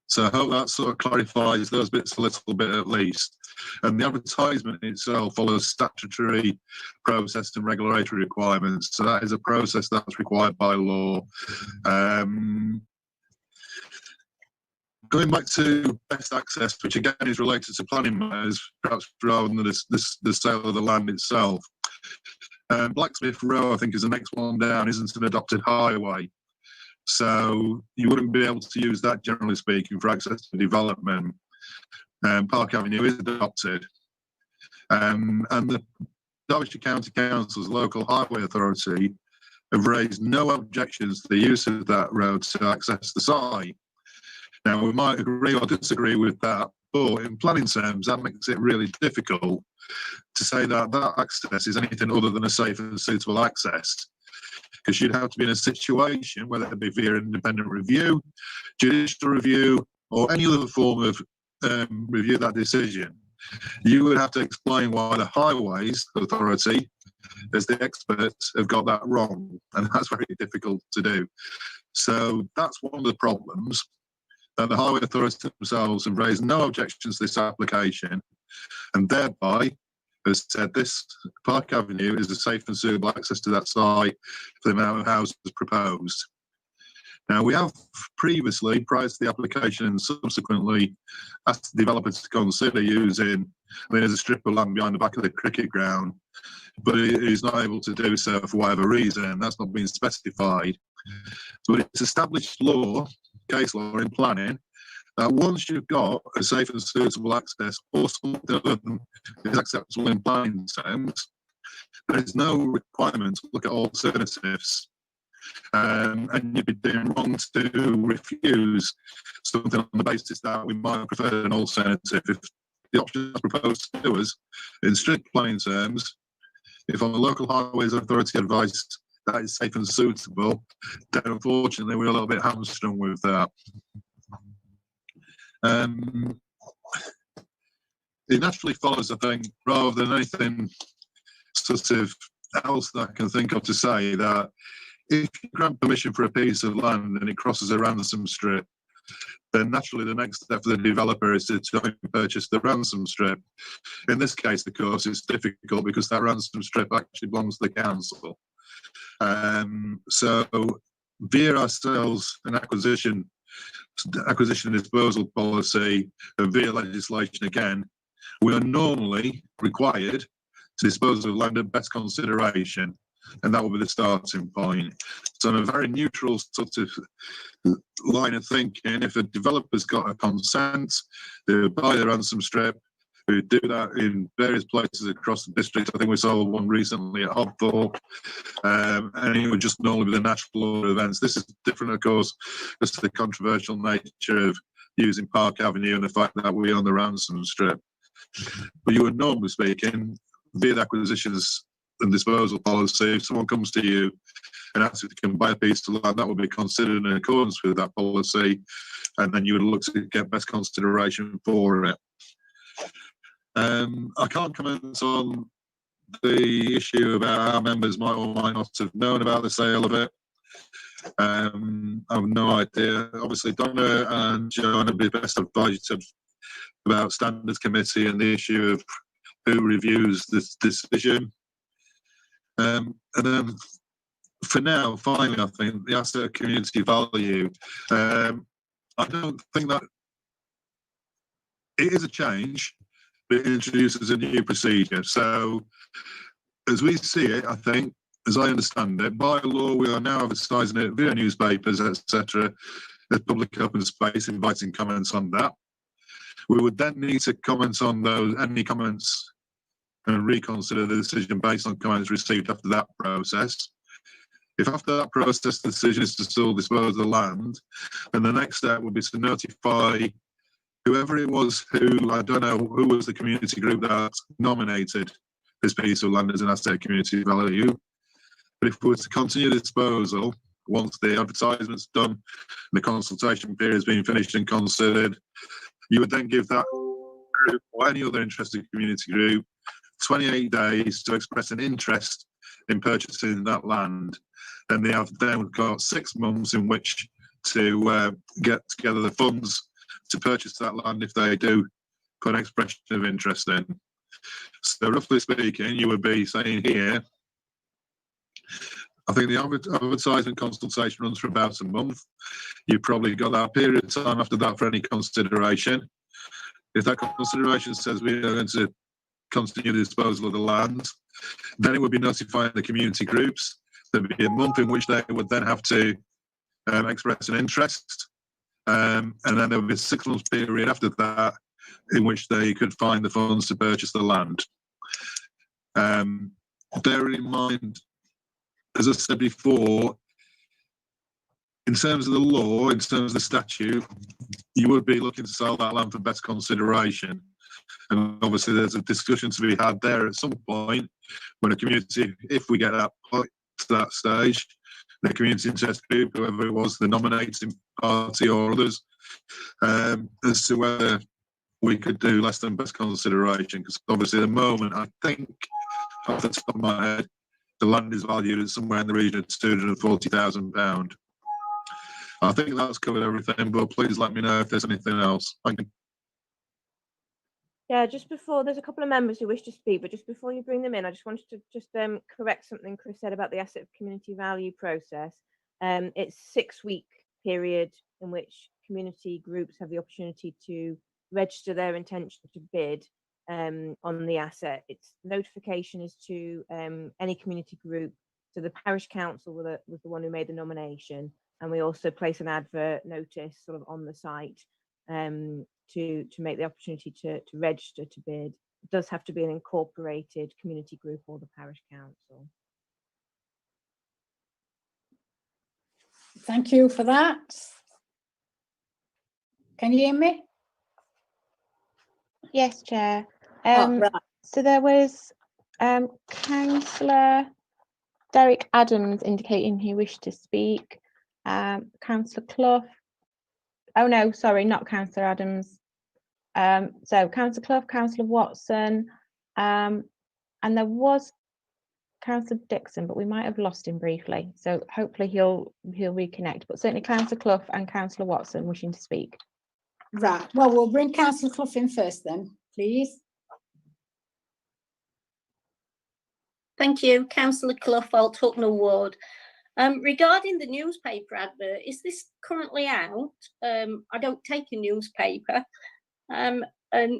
So I hope that sort of clarifies those bits a little bit at least. And the advertisement itself follows statutory process and regulatory requirements. So that is a process that's required by law. Going back to best access, which again is related to planning matters, perhaps rather than the sale of the land itself. Blacksmith Row, I think, is the next one down, isn't an adopted highway. So you wouldn't be able to use that, generally speaking, for access to development. Park Avenue is adopted. And the Derbyshire County Council's local highway authority have raised no objections to the use of that road to access the site. Now, we might agree or disagree with that, but in planning terms, that makes it really difficult to say that that access is anything other than a safe and suitable access. Because you'd have to be in a situation, whether it be via independent review, judicial review, or any other form of review of that decision. You would have to explain why the Highways Authority, as the experts, have got that wrong, and that's very difficult to do. So that's one of the problems, that the Highway Authority themselves have raised no objections to this application, and thereby has said this Park Avenue is a safe and suitable access to that site for the amount of houses proposed. Now, we have previously, prior to the application and subsequently, asked the developer to consider using, there's a strip of land behind the back of the cricket ground, but he's not able to do so for whatever reason. That's not been specified. But it's established law, case law in planning, that once you've got a safe and suitable access or something other than is acceptable in planning terms, there is no requirement to look at alternatives. And you'd be doing wrong to refuse something on the basis that we might prefer an alternative. If the option is proposed to us in strict planning terms, if on the local highways authority advice that is safe and suitable, then unfortunately we're a little bit hamstrung with that. It naturally follows, I think, rather than anything sort of else that I can think of to say, that if you grant permission for a piece of land and it crosses a ransom strip, then naturally the next step for the developer is to purchase the ransom strip. In this case, of course, it's difficult because that ransom strip actually belongs to the council. So via ourselves an acquisition and disposal policy and via legislation again, we are normally required to dispose of land at best consideration, and that will be the starting point. So on a very neutral sort of line of thinking, if a developer's got a consent, they buy the ransom strip. We do that in various places across the district. I think we saw one recently at Hobthorpe, and it would just normally be the natural order of events. This is different, of course, as to the controversial nature of using Park Avenue and the fact that we own the ransom strip. But you would normally speaking, via the acquisitions and disposal policy, if someone comes to you and asks if they can buy a piece of land, that would be considered in accordance with that policy, and then you would look to get best consideration for it. I can't comment on the issue about how members might or might not have known about the sale of it. I have no idea. Obviously, Donna and Joan would be best advised about standards committee and the issue of who reviews this decision. And then for now, finally, I think the asset of community value. I don't think that it is a change, but it introduces a new procedure. So as we see it, I think, as I understand it, by law, we are now advertising it via newspapers, etc., as public open space, inviting comments on that. We would then need to comment on those, any comments, and reconsider the decision based on comments received after that process. If after that process the decision is to still dispose of the land, then the next step would be to notify whoever it was who, I don't know, who was the community group that nominated this piece of land as an asset community value. But if we were to continue the disposal, once the advertisement's done and the consultation period has been finished and considered, you would then give that group or any other interested community group 28 days to express an interest in purchasing that land. Then they have then got 6 months in which to get together the funds to purchase that land if they do put an expression of interest in. So roughly speaking, you would be saying here, I think the advertisement consultation runs for about a month. You've probably got that period of time after that for any consideration. If that consideration says we are going to continue the disposal of the land, then it would be notifying the community groups. There'd be a month in which they would then have to express an interest. And then there would be a 6 month period after that in which they could find the funds to purchase the land. Bearing in mind, as I said before, in terms of the law, in terms of the statute, you would be looking to sell that land for best consideration. And obviously there's a discussion to be had there at some point when a community, if we get that to that stage, the community interest group, whoever it was, the nominating party or others, as to whether we could do less than best consideration. Because obviously at the moment, I think, off the top of my head, the land is valued at somewhere in the region of £240,000. I think that's covered everything, but please let me know if there's anything else. Thank you. Yeah, just before, there's a couple of members who wish to speak, but just before you bring them in, I just wanted to just correct something Chris said about the asset of community value process. It's 6 week period in which community groups have the opportunity to register their intention to bid on the asset. Its notification is to any community group. So the parish council was the one who made the nomination, and we also place an advert notice sort of on the site to make the opportunity to register to bid. It does have to be an incorporated community group or the parish council. Thank you for that. Can you hear me? Yes, Chair. Right. So there was Councillor Derek Adams indicating he wished to speak. Councillor Clough. Oh no, sorry, not Councillor Adams. So Councillor Clough, Councillor Watson, and there was Councillor Dixon, but we might have lost him briefly. So hopefully he'll reconnect. But certainly Councillor Clough and Councillor Watson wishing to speak. Right. Well, we'll bring Councillor Clough in first then, please. Thank you, Councillor Clough, Hucknall Ward. Regarding the newspaper advert, is this currently out? I don't take a newspaper. And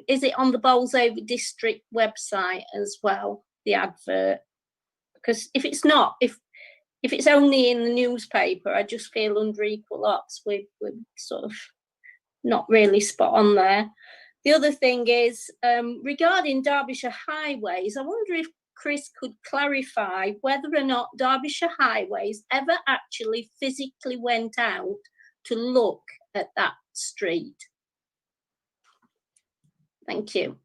is it on the Bolsover District website as well, the advert? Because if it's not, if it's only in the newspaper, I just feel under equal odds. We're sort of not really spot on there. The other thing is, regarding Derbyshire Highways, I wonder if Chris could clarify whether or not Derbyshire Highways ever actually physically went out to look at that street. Thank you.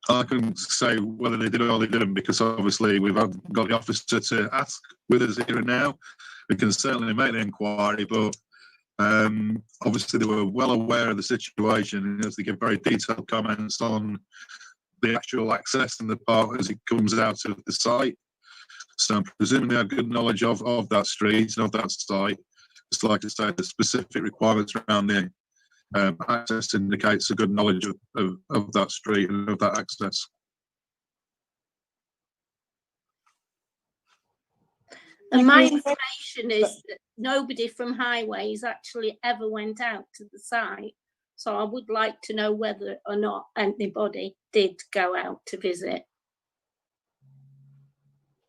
I couldn't say whether they did or they didn't, because obviously we've got the officer to ask with us here and now. We can certainly make the inquiry, but obviously they were well aware of the situation as they give very detailed comments on the actual access in the park as it comes out of the site. So I'm presuming they had good knowledge of that street and of that site. Just like I say, the specific requirements around the access indicates a good knowledge of that street and of that access. And my information is that nobody from Highways actually ever went out to the site. So I would like to know whether or not anybody did go out to visit.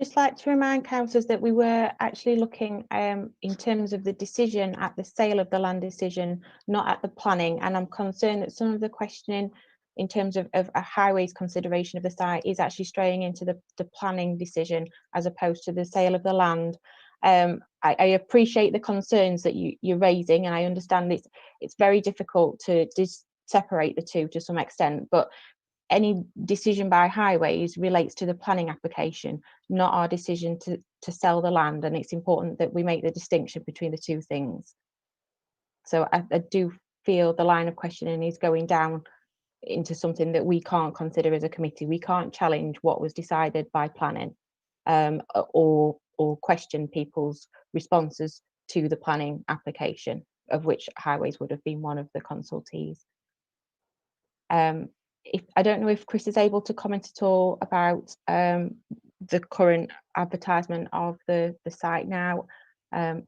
Just like to remind councillors that we were actually looking in terms of the decision at the sale of the land decision, not at the planning. And I'm concerned that some of the questioning in terms of a highways consideration of the site is actually straying into the planning decision as opposed to the sale of the land. I appreciate the concerns that you're raising, and I understand it's very difficult to separate the two to some extent, but any decision by Highways relates to the planning application, not our decision to sell the land, and it's important that we make the distinction between the two things. So I do feel the line of questioning is going down into something that we can't consider as a committee. We can't challenge what was decided by planning or question people's responses to the planning application, of which Highways would have been one of the consultees. I don't know if Chris is able to comment at all about the current advertisement of the site now. I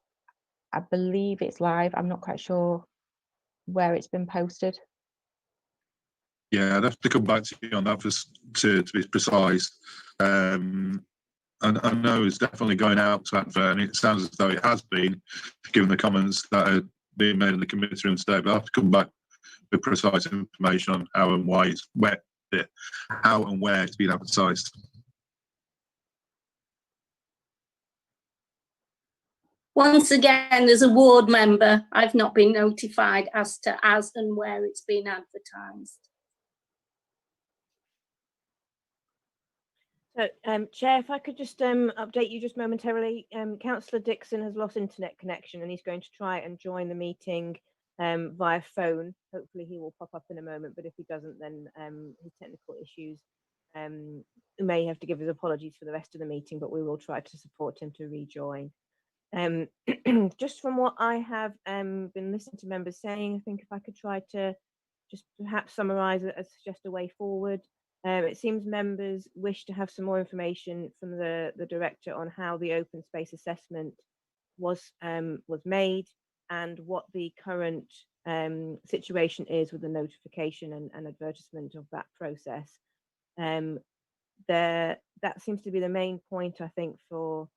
believe it's live. I'm not quite sure where it's been posted. Yeah, I'd have to come back to you on that to be precise. And I know it's definitely going out to advert, and it sounds as though it has been, given the comments that are being made in the committee room today. But I'll have to come back with precise information on how and why how and where it's been advertised. Once again, as a ward member, I've not been notified as to and where it's been advertised. So, Chair, if I could just update you just momentarily. Councillor Dixon has lost internet connection and he's going to try and join the meeting via phone. Hopefully he will pop up in a moment, but if he doesn't, then his technical issues may have to give his apologies for the rest of the meeting, but we will try to support him to rejoin. Just from what I have been listening to members saying, I think if I could try to just perhaps summarise it and suggest a way forward. It seems members wish to have some more information from the director on how the open space assessment was made and what the current situation is with the notification and advertisement of that process. That seems to be the main point, I think, for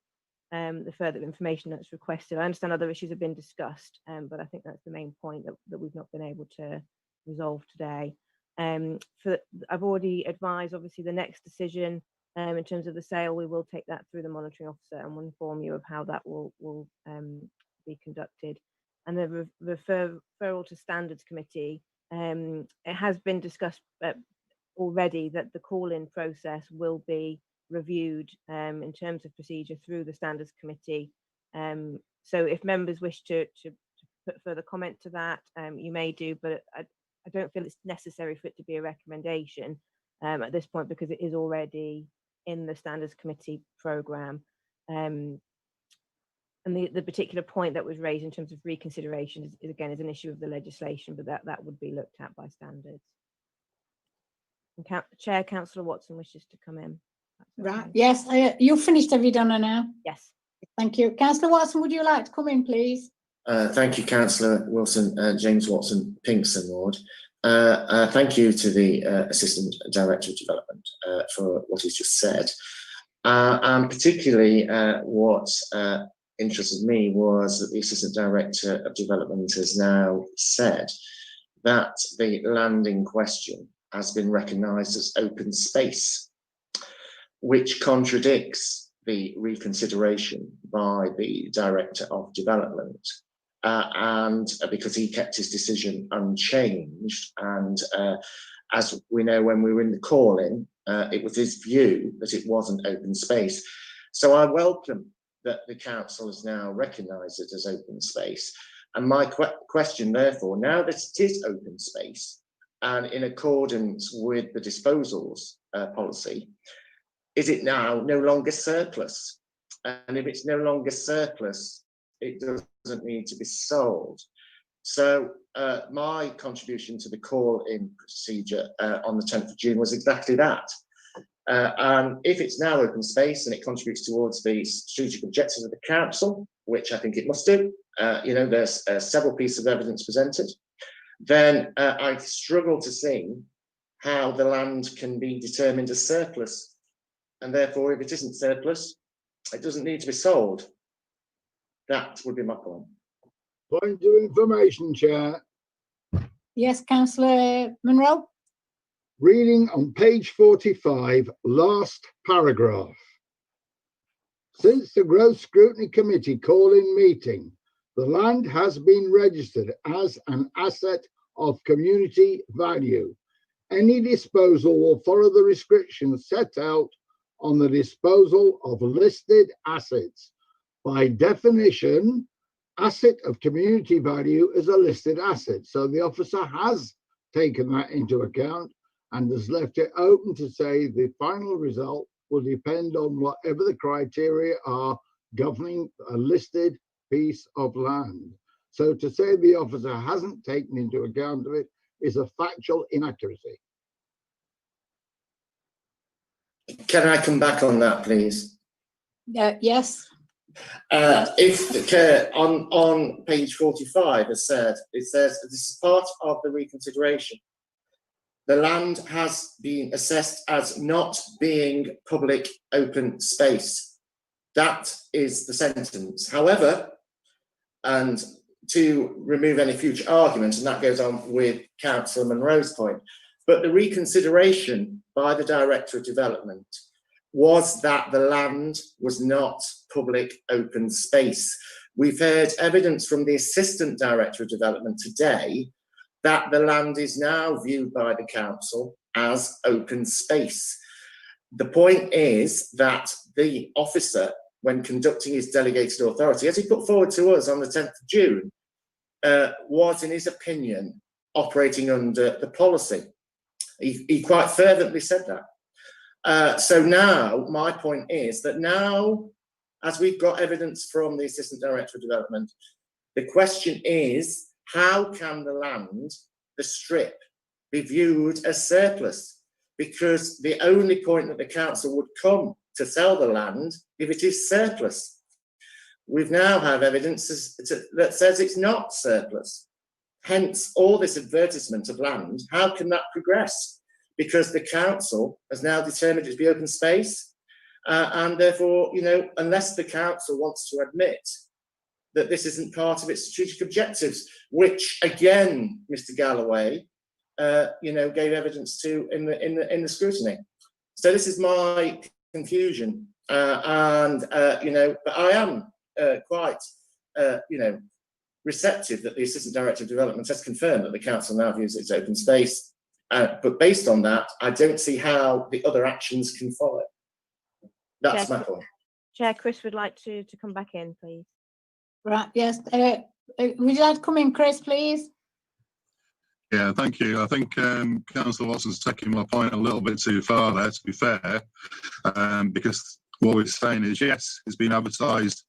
the further information that's requested. I understand other issues have been discussed, but I think that's the main point that we've not been able to resolve today. I've already advised, obviously, the next decision in terms of the sale. We will take that through the monitoring officer and will inform you of how that will be conducted. And the referral to standards committee, it has been discussed already that the call-in process will be reviewed in terms of procedure through the standards committee. So if members wish to put further comment to that, you may do, but I don't feel it's necessary for it to be a recommendation at this point, because it is already in the standards committee programme. And the particular point that was raised in terms of reconsideration is again an issue of the legislation, but that would be looked at by standards. And Chair, Councillor Watson wishes to come in. Right. Okay. Yes, you've finished, have you, Donna, now? Yes. Thank you. Councillor Watson, would you like to come in, please? Thank you, Councillor Wilson, James Watson, Pinkston Ward. Thank you to the Assistant Director of Development for what he's just said. And particularly what interested me was that the Assistant Director of Development has now said that the land in question has been recognised as open space, which contradicts the reconsideration by the Director of Development. And because he kept his decision unchanged, and as we know, when we were in the call-in, it was his view that it wasn't open space. So I welcome that the council has now recognised it as open space. And my question, therefore, now that it is open space, and in accordance with the disposals policy, is it now no longer surplus? And if it's no longer surplus, it doesn't need to be sold. So my contribution to the call-in procedure on the 10th of June was exactly that. And if it's now open space and it contributes towards the strategic objectives of the council, which I think it must do, there's several pieces of evidence presented, then I struggle to see how the land can be determined as surplus. And therefore, if it isn't surplus, it doesn't need to be sold. That would be my point. Point of information, Chair. Yes, Councillor Munro. Reading on page 45, last paragraph. Since the Growth Scrutiny Committee call-in meeting, the land has been registered as an asset of community value. Any disposal will follow the restrictions set out on the disposal of listed assets. By definition, asset of community value is a listed asset. So the officer has taken that into account and has left it open to say the final result will depend on whatever the criteria are governing a listed piece of land. So to say the officer hasn't taken into account of it is a factual inaccuracy. Can I come back on that, please? Yes. If on page 45, it says this is part of the reconsideration. The land has been assessed as not being public open space. That is the sentence. However, and to remove any future argument, and that goes on with Councillor Munro's point, but the reconsideration by the Director of Development was that the land was not public open space. We've heard evidence from the Assistant Director of Development today that the land is now viewed by the council as open space. The point is that the officer, when conducting his delegated authority, as he put forward to us on the 10th of June, was, in his opinion, operating under the policy. He quite fervently said that. So now, my point is that now, as we've got evidence from the Assistant Director of Development, the question is, how can the land, the strip, be viewed as surplus? because the only point that the council would come to sell the land if it is surplus. We've now have evidence that says it's not surplus. Hence, all this advertisement of land, how can that progress? Because the council has now determined it to be open space, and therefore, you know, unless the council wants to admit that this isn't part of its strategic objectives, which again, Mr. Galloway, you know, gave evidence to in the scrutiny. So this is my confusion, and you know, but I am quite, you know, receptive that the Assistant Director of Development has confirmed that the council now views it as open space. But based on that, I don't see how the other actions can follow. That's my point. Chair, Chris would like to come back in, please. Right, yes. Would you like to come in, Chris, please? Yeah, thank you. I think Councillor Watson's taking my point a little bit too far there, to be fair, because what we're saying is, yes, it's been advertised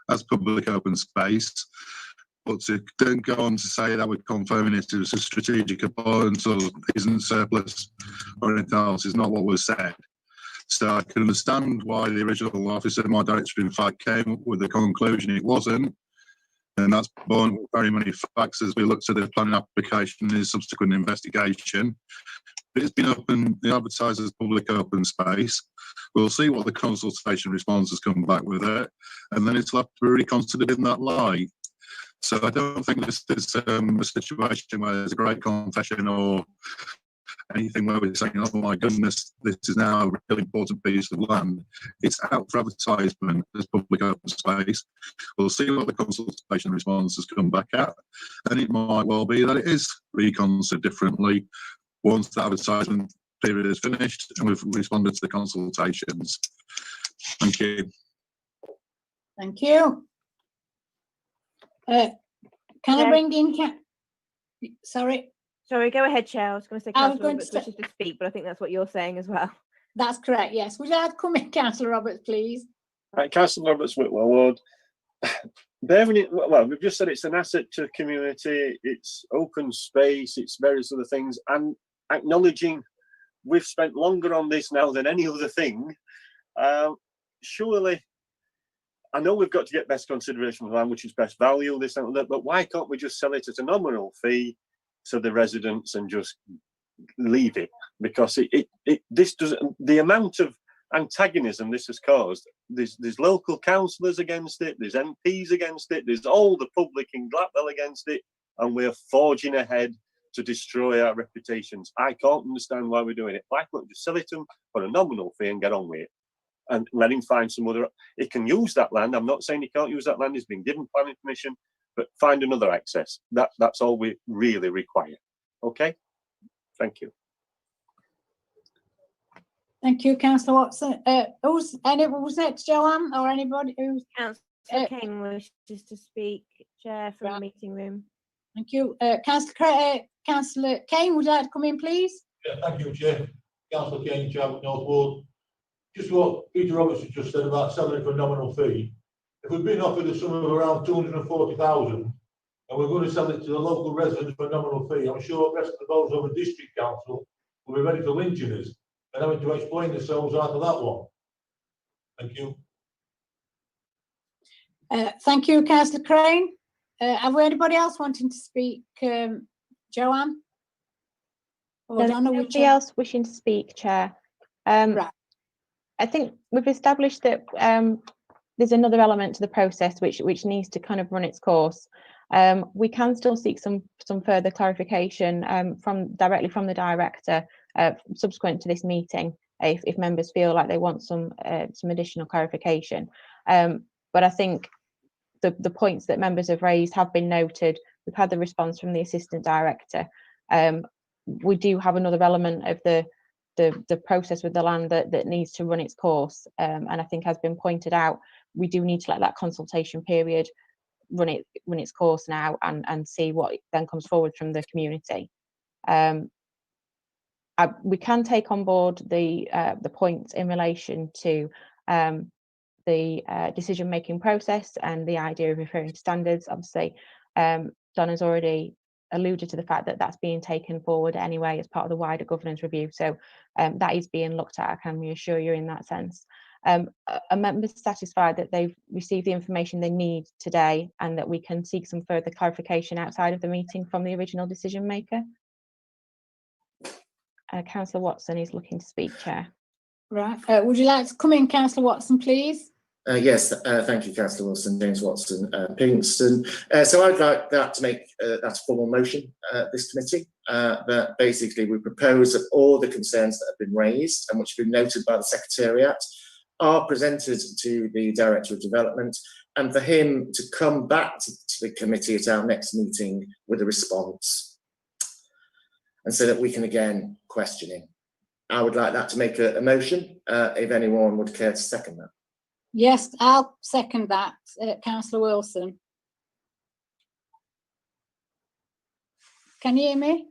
as public open space, but to then go on to say that we're confirming it as a strategic importance or isn't surplus or anything else is not what was said. So I can understand why the original officer, my director, in fact, came up with the conclusion it wasn't. And that's borne with very many facts as we look to the planning application and the subsequent investigation. It's been advertised as public open space. We'll see what the consultation responses come back with it, and then it'll have to be reconsidered in that light. So I don't think this is a situation where there's a great confession or anything where we're saying, oh my goodness, this is now a really important piece of land. It's out for advertisement as public open space. We'll see what the consultation responses come back at, and it might well be that it is reconsidered differently once the advertisement period is finished and we've responded to the consultations. Thank you. Thank you. Can I bring in? Sorry. Sorry, go ahead, Chair. I was going to say I was Councillor going Roberts to wishes to speak, but I think that's what you're saying as well. That's correct, yes. Would you like to come in, Councillor Roberts, please? Right, Councillor Roberts, Whitwell Ward. Well, we've just said it's an asset to the community, it's open space, it's various other things, and acknowledging we've spent longer on this now than any other thing. Surely, I know we've got to get best consideration of the land, which is best value, this and that, but why can't we just sell it at a nominal fee to the residents and just leave it? Because this doesn't, the amount of antagonism this has caused, there's local councillors against it, there's MPs against it, there's all the public in Gladwell against it, and we're forging ahead to destroy our reputations. I can't understand why we're doing it. Why can't we just sell it to them for a nominal fee and get on with it? And let him find some other, he can use that land. I'm not saying he can't use that land, he's been given planning permission, but find another access. That's all we really require. Okay? Thank you. Thank you, Councillor Watson. Was it Joanne or anybody who's Councillor King wishes to speak, Chair, from the meeting room. Thank you. Councillor Kane, would you like to come in, please? Yeah, thank you, Chair. Councillor Kane, Chair of North Ward. Just what Peter Roberts has just said about selling it for a nominal fee. If we've been offered a sum of around 240,000 and we're going to sell it to the local residents for a nominal fee, I'm sure the rest of the Bolsover District Council will be ready to lynch us and having to explain themselves out of that one. Thank you. Thank you, Councillor Crane. Have we anybody else wanting to speak? Joanne? There's nobody else wishing to speak, Chair. Right. I think we've established that there's another element to the process which needs to kind of run its course. We can still seek some further clarification directly from the director subsequent to this meeting if members feel like they want some additional clarification. But I think the points that members have raised have been noted. We've had the response from the assistant director. We do have another element of the process with the land that needs to run its course, and I think has been pointed out, we do need to let that consultation period run its course now and see what then comes forward from the community. We can take on board the points in relation to the decision-making process and the idea of referring to standards. Obviously, Donna's already alluded to the fact that that's being taken forward anyway as part of the wider governance review. So that is being looked at, I can reassure you in that sense. A member's satisfied that they've received the information they need today and that we can seek some further clarification outside of the meeting from the original decision maker. Councillor Watson is looking to speak, Chair. Right. Would you like to come in, Councillor Watson, please? Yes, thank you, Councillor Wilson, James Watson, Pinkston. So I'd like that to make that a formal motion, this committee, that basically we propose that all the concerns that have been raised and which have been noted by the Secretariat are presented to the Director of Development, and for him to come back to the committee at our next meeting with a response, and so that we can again question him. I would like that to make a motion, if anyone would care to second that. Yes, I'll second that, Councillor Wilson. Can you hear me?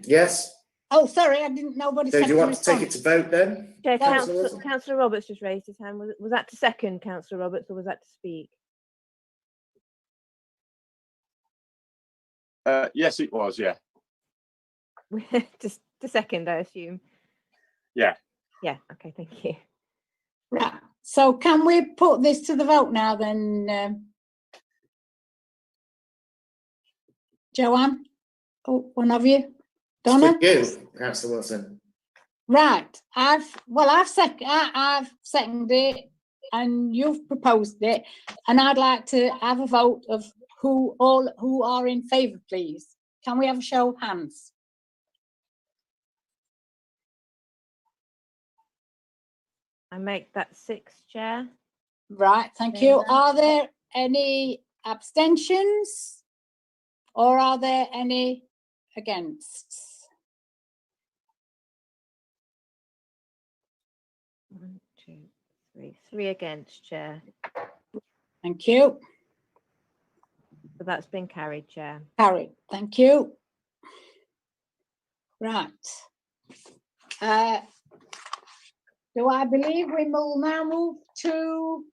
Yes. Oh, sorry, I didn't. Nobody. So do you want to take it to vote then? Chair, Councillor Councillor Roberts just raised his hand. Was that to second, Councillor Roberts, or was that to speak? Yes, it was. Yeah. Just to second, I assume. Yeah. Yeah. Okay. Thank you. Right. So can we put this to the vote now then, Joanne? Oh, one of you. Donna? With you, Councillor Wilson. Right. I've seconded it and you've proposed it, and I'd like to have a vote of who are in favour, please. Can we have a show of hands? I make that 6, Chair. Right, thank you. Are there any abstentions or are there any against? 1, 2, 3. 3 against, Chair. Thank you. So that's been carried, Chair. Carried. Thank you. Right. Do I believe we will now move to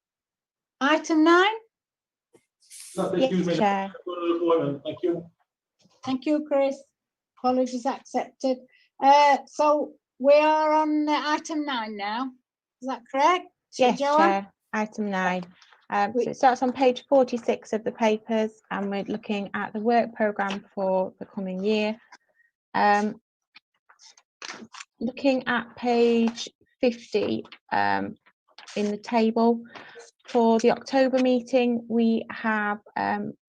item 9? Excuse me. Chair. Thank you. Thank you, Chris. Apologies accepted. So we are on item 9 now. Is that correct? Yes, Joanne? Chair. Item 9. So it starts on page 46 of the papers, and we're looking at the work programme for the coming year. Looking at page 50 in the table, for the October meeting, we have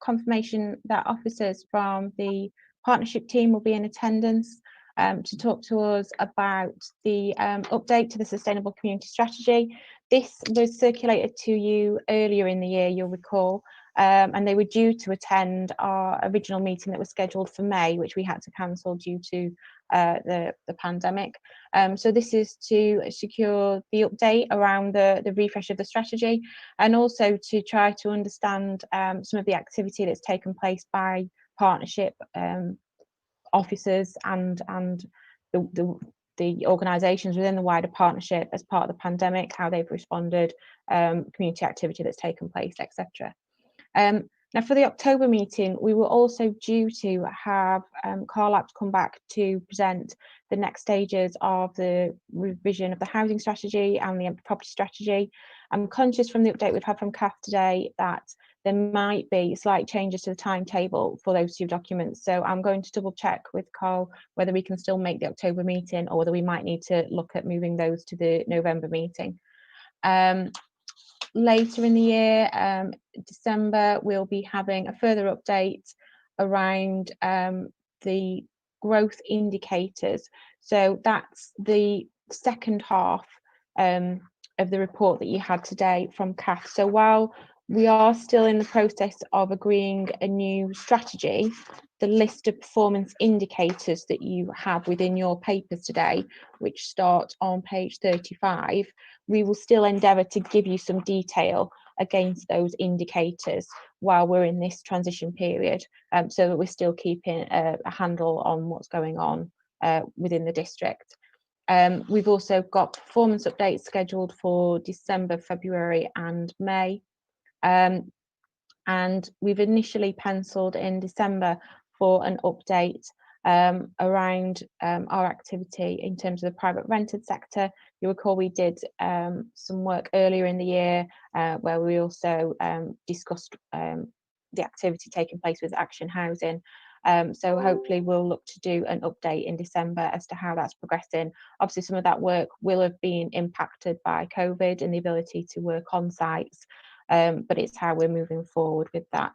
confirmation that officers from the partnership team will be in attendance to talk to us about the update to the Sustainable Community Strategy. This was circulated to you earlier in the year, you'll recall, and they were due to attend our original meeting that was scheduled for May, which we had to cancel due to the pandemic. So this is to secure the update around the refresh of the strategy, and also to try to understand some of the activity that's taken place by partnership officers and the organisations within the wider partnership as part of the pandemic, how they've responded, community activity that's taken place, etc. Now, for the October meeting, we were also due to have Carl come back to present the next stages of the revision of the housing strategy and the empty property strategy. I'm conscious from the update we've had from CAF today that there might be slight changes to the timetable for those 2 documents. So I'm going to double check with Carl whether we can still make the October meeting or whether we might need to look at moving those to the November meeting. Later in the year, December, we'll be having a further update around the growth indicators. So that's the second half of the report that you had today from CAF. So while we are still in the process of agreeing a new strategy, the list of performance indicators that you have within your papers today, which start on page 35, we will still endeavour to give you some detail against those indicators while we're in this transition period, so that we're still keeping a handle on what's going on within the district. We've also got performance updates scheduled for December, February and May. And we've initially penciled in December for an update around our activity in terms of the private rented sector. You recall we did some work earlier in the year where we also discussed the activity taking place with Action Housing. So hopefully we'll look to do an update in December as to how that's progressing. Obviously some of that work will have been impacted by COVID and the ability to work on sites, but it's how we're moving forward with that.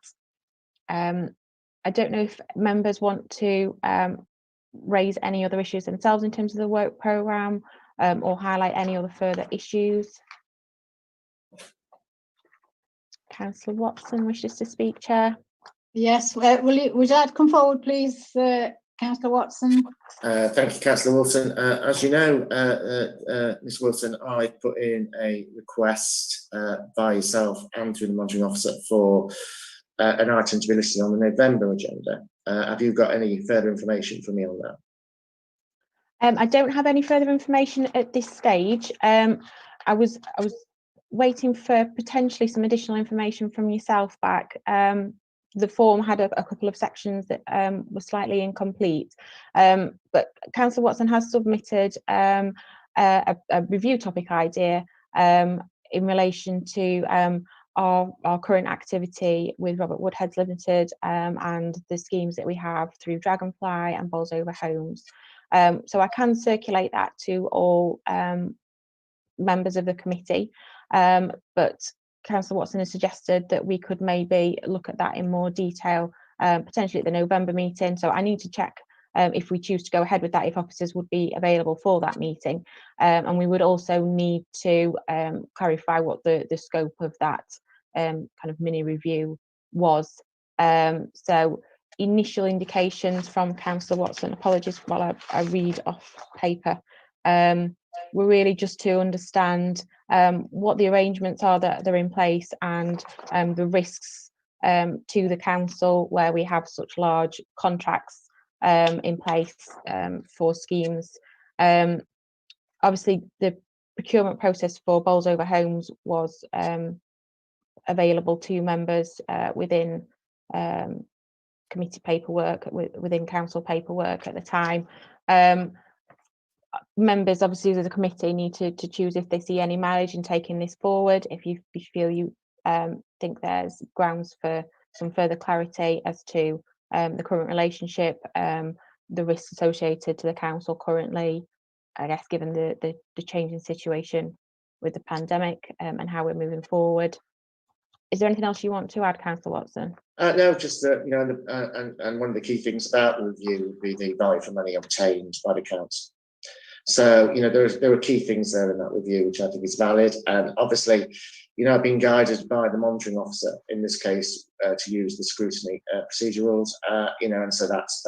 I don't know if members want to raise any other issues themselves in terms of the work programme or highlight any other further issues. Councillor Watson wishes to speak, Chair. Yes, would you like to come forward, please, Councillor Watson? Thank you, Councillor Wilson. As you know, Ms Wilson, I put in a request by yourself and through the monitoring officer for an item to be listed on the November agenda. Have you got any further information for me on that? I don't have any further information at this stage. I was waiting for potentially some additional information from yourself back. The form had a couple of sections that were slightly incomplete, but Councillor Watson has submitted a review topic idea in relation to our current activity with Robert Woodheads Limited and the schemes that we have through Dragonfly and Bolsover Homes. So I can circulate that to all members of the committee, but Councillor Watson has suggested that we could maybe look at that in more detail, potentially at the November meeting. So I need to check if we choose to go ahead with that, if officers would be available for that meeting. And we would also need to clarify what the scope of that kind of mini review was. So initial indications from Councillor Watson, apologies while I read off paper, were really just to understand what the arrangements are that are in place and the risks to the council where we have such large contracts in place for schemes. Obviously the procurement process for Bolsover Homes was available to members within committee paperwork, within council paperwork at the time. Members obviously as a committee need to choose if they see any mileage in taking this forward, if you feel you think there's grounds for some further clarity as to the current relationship, the risks associated to the council currently, I guess given the changing situation with the pandemic and how we're moving forward. Is there anything else you want to add, Councillor Watson? No, just that, you know, and one of the key things about the review would be the value for money obtained by the council. So, you know, there are key things there in that review, which I think is valid. And obviously, you know, I've been guided by the monitoring officer in this case to use the scrutiny procedure rules, you know, and so that's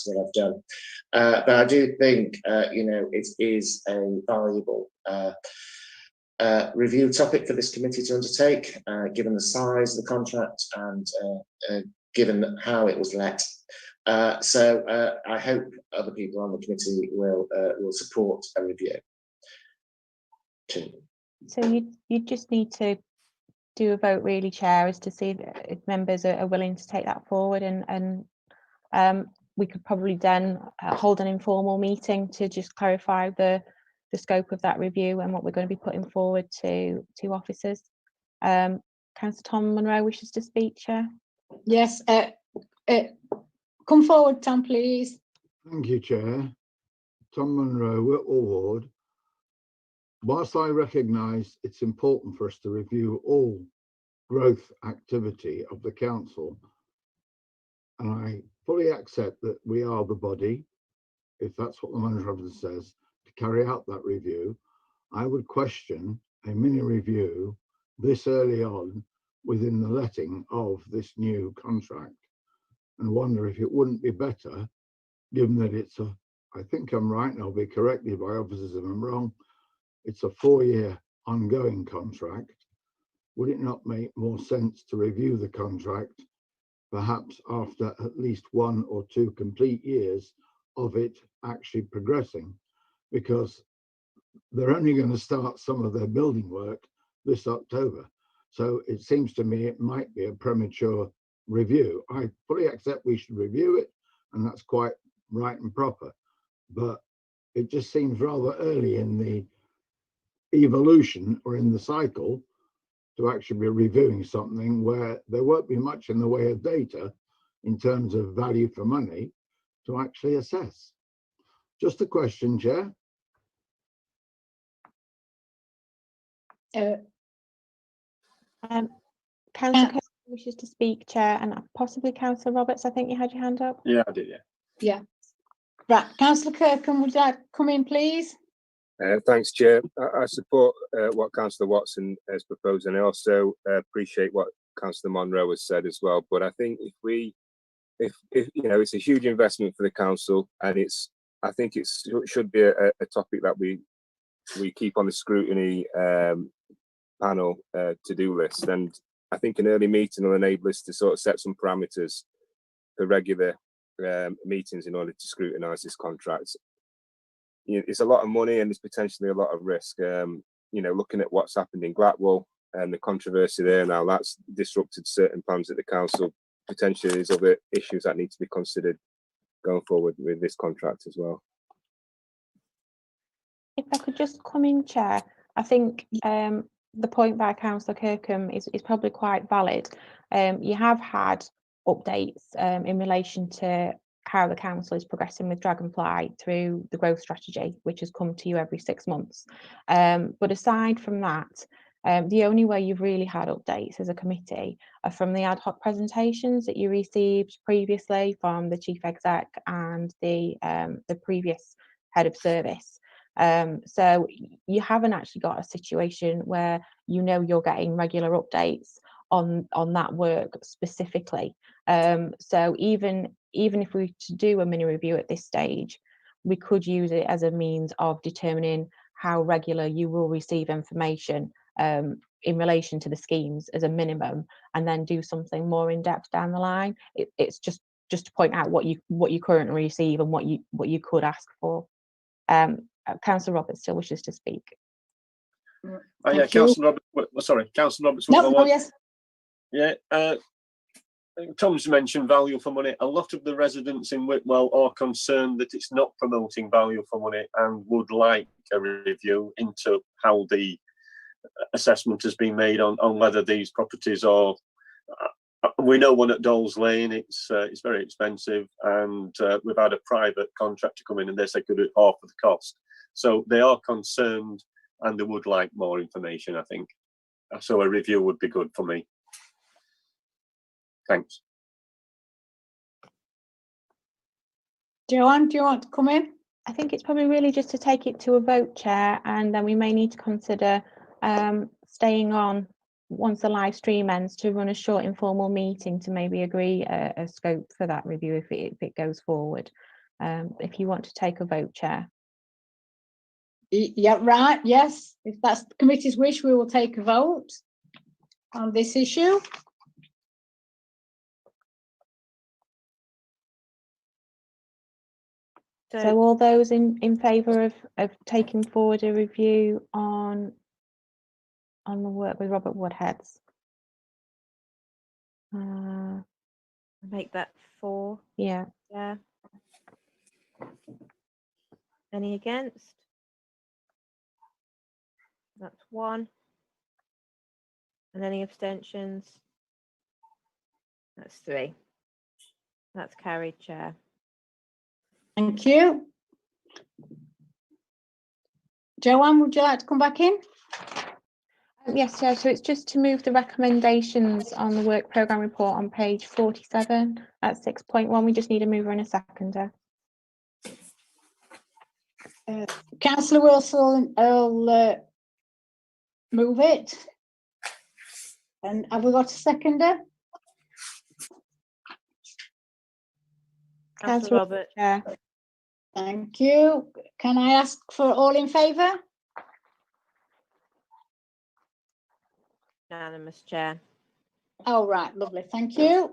what I've done. But I do think, you know, it is a valuable review topic for this committee to undertake, given the size of the contract and given how it was let. So I hope other people on the committee will support a review too. So you just need to do a vote really, Chair, as to see if members are willing to take that forward, and we could probably then hold an informal meeting to just clarify the scope of that review and what we're going to be putting forward to officers. Councillor Tom Munro wishes to speak, Chair. Yes, come forward, Tom, please. Thank you, Chair. Tom Munro, Whitwell Ward. Whilst I recognise it's important for us to review all growth activity of the council, and I fully accept that we are the body, if that's what the manager officer says, to carry out that review, I would question a mini review this early on within the letting of this new contract, and wonder if it wouldn't be better, given that it's a, I think I'm right, and I'll be corrected by officers if I'm wrong, it's a 4-year ongoing contract. Would it not make more sense to review the contract perhaps after at least 1 or 2 complete years of it actually progressing? Because they're only going to start some of their building work this October. So it seems to me it might be a premature review. I fully accept we should review it, and that's quite right and proper. But it just seems rather early in the evolution or in the cycle to actually be reviewing something where there won't be much in the way of data in terms of value for money to actually assess. Just a question, Chair. Councillor Kirk wishes to speak, Chair, and possibly Councillor Roberts. I think you had your hand up. Yeah, I did. Yeah. Yeah. Right, Councillor Kirkham, would you like to come in, please? Thanks, Chair. I support what Councillor Watson has proposed, and I also appreciate what Councillor Monroe has said as well. But I think if you know, it's a huge investment for the council, and I think it should be a topic that we keep on the scrutiny panel to-do list. And I think an early meeting will enable us to sort of set some parameters for regular meetings in order to scrutinise this contract. It's a lot of money and there's potentially a lot of risk. You know, looking at what's happened in Glatwell and the controversy there now, that's disrupted certain plans at the council. Potentially there's other issues that need to be considered going forward with this contract as well. If I could just come in, Chair, I think the point by Councillor Kirkham is probably quite valid. You have had updates in relation to how the council is progressing with Dragonfly through the growth strategy, which has come to you every 6 months. But aside from that, the only way you've really had updates as a committee are from the ad hoc presentations that you received previously from the chief exec and the previous head of service. So you haven't actually got a situation where you know you're getting regular updates on that work specifically. So even if we were to do a mini review at this stage, we could use it as a means of determining how regular you will receive information in relation to the schemes as a minimum, and then do something more in depth down the line. It's just to point out what you currently receive and what you could ask for. Councillor Roberts still wishes to speak. Oh yeah, Councillor Roberts. Sorry, Councillor Roberts. No, yes. Yeah. Tom's mentioned value for money. A lot of the residents in Whitwell are concerned that it's not promoting value for money and would like a review into how the assessment has been made on whether these properties are. We know one at Dole's Lane. It's very expensive, and we've had a private contractor come in and they said could do it half of the cost. So they are concerned and they would like more information, I think. So a review would be good for me. Thanks. Joanne, do you want to come in? I think it's probably really just to take it to a vote, Chair, and then we may need to consider staying on once the live stream ends to run a short informal meeting to maybe agree a scope for that review if it goes forward. If you want to take a vote, Chair. Yeah, right, yes. If that's the committee's wish, we will take a vote on this issue. So all those in favour of taking forward a review on the work with Robert Woodheads? Make that 4. Yeah. Yeah. Any against? That's 1. And any abstentions? That's 3. That's carried, Chair. Thank you. Joanne, would you like to come back in? Yes, Chair. So it's just to move the recommendations on the work programme report on page 47 at 6.1. We just need a mover and a seconder. Councillor Wilson will move it. And have we got a seconder? Councillor Robert. Chair. Thank you. Can I ask for all in favour? Unanimous, Chair. Oh, right, lovely, thank you.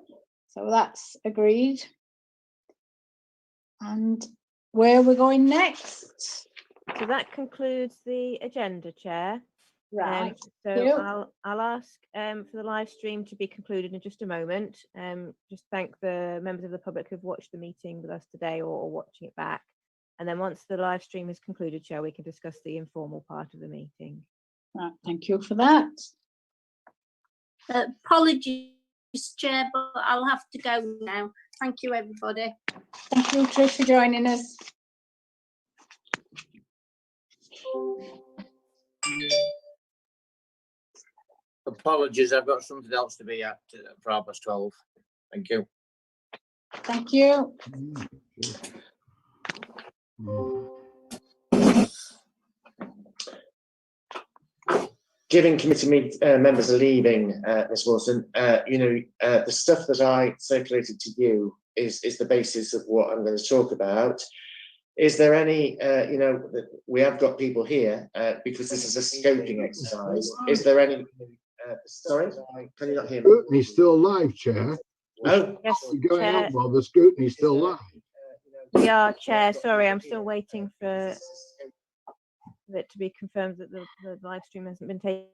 So that's agreed. And where are we going next? So that concludes the agenda, Chair. Right. So Thank you. I'll ask for the live stream to be concluded in just a moment. Just thank the members of the public who've watched the meeting with us today or watching it back. And then once the live stream is concluded, Chair, we can discuss the informal part of the meeting. Right, thank you for that. Apologies, Chair, but I'll have to go now. Thank you, everybody. Thank you, Trish, for joining us. Apologies, I've got something else to be at for 12:30. Thank you. Thank you. Given committee members are leaving, Ms Wilson, the stuff that I circulated to you is the basis of what I'm going to talk about. Is there any, we have got people here because this is a scoping exercise. Is there any, sorry, can you not hear me? Scrutiny's still live, Chair. Oh, yes, Going Chair. on while the scrutiny's still live. We are, Chair. Sorry, I'm still waiting for it to be confirmed that the live stream hasn't been taken.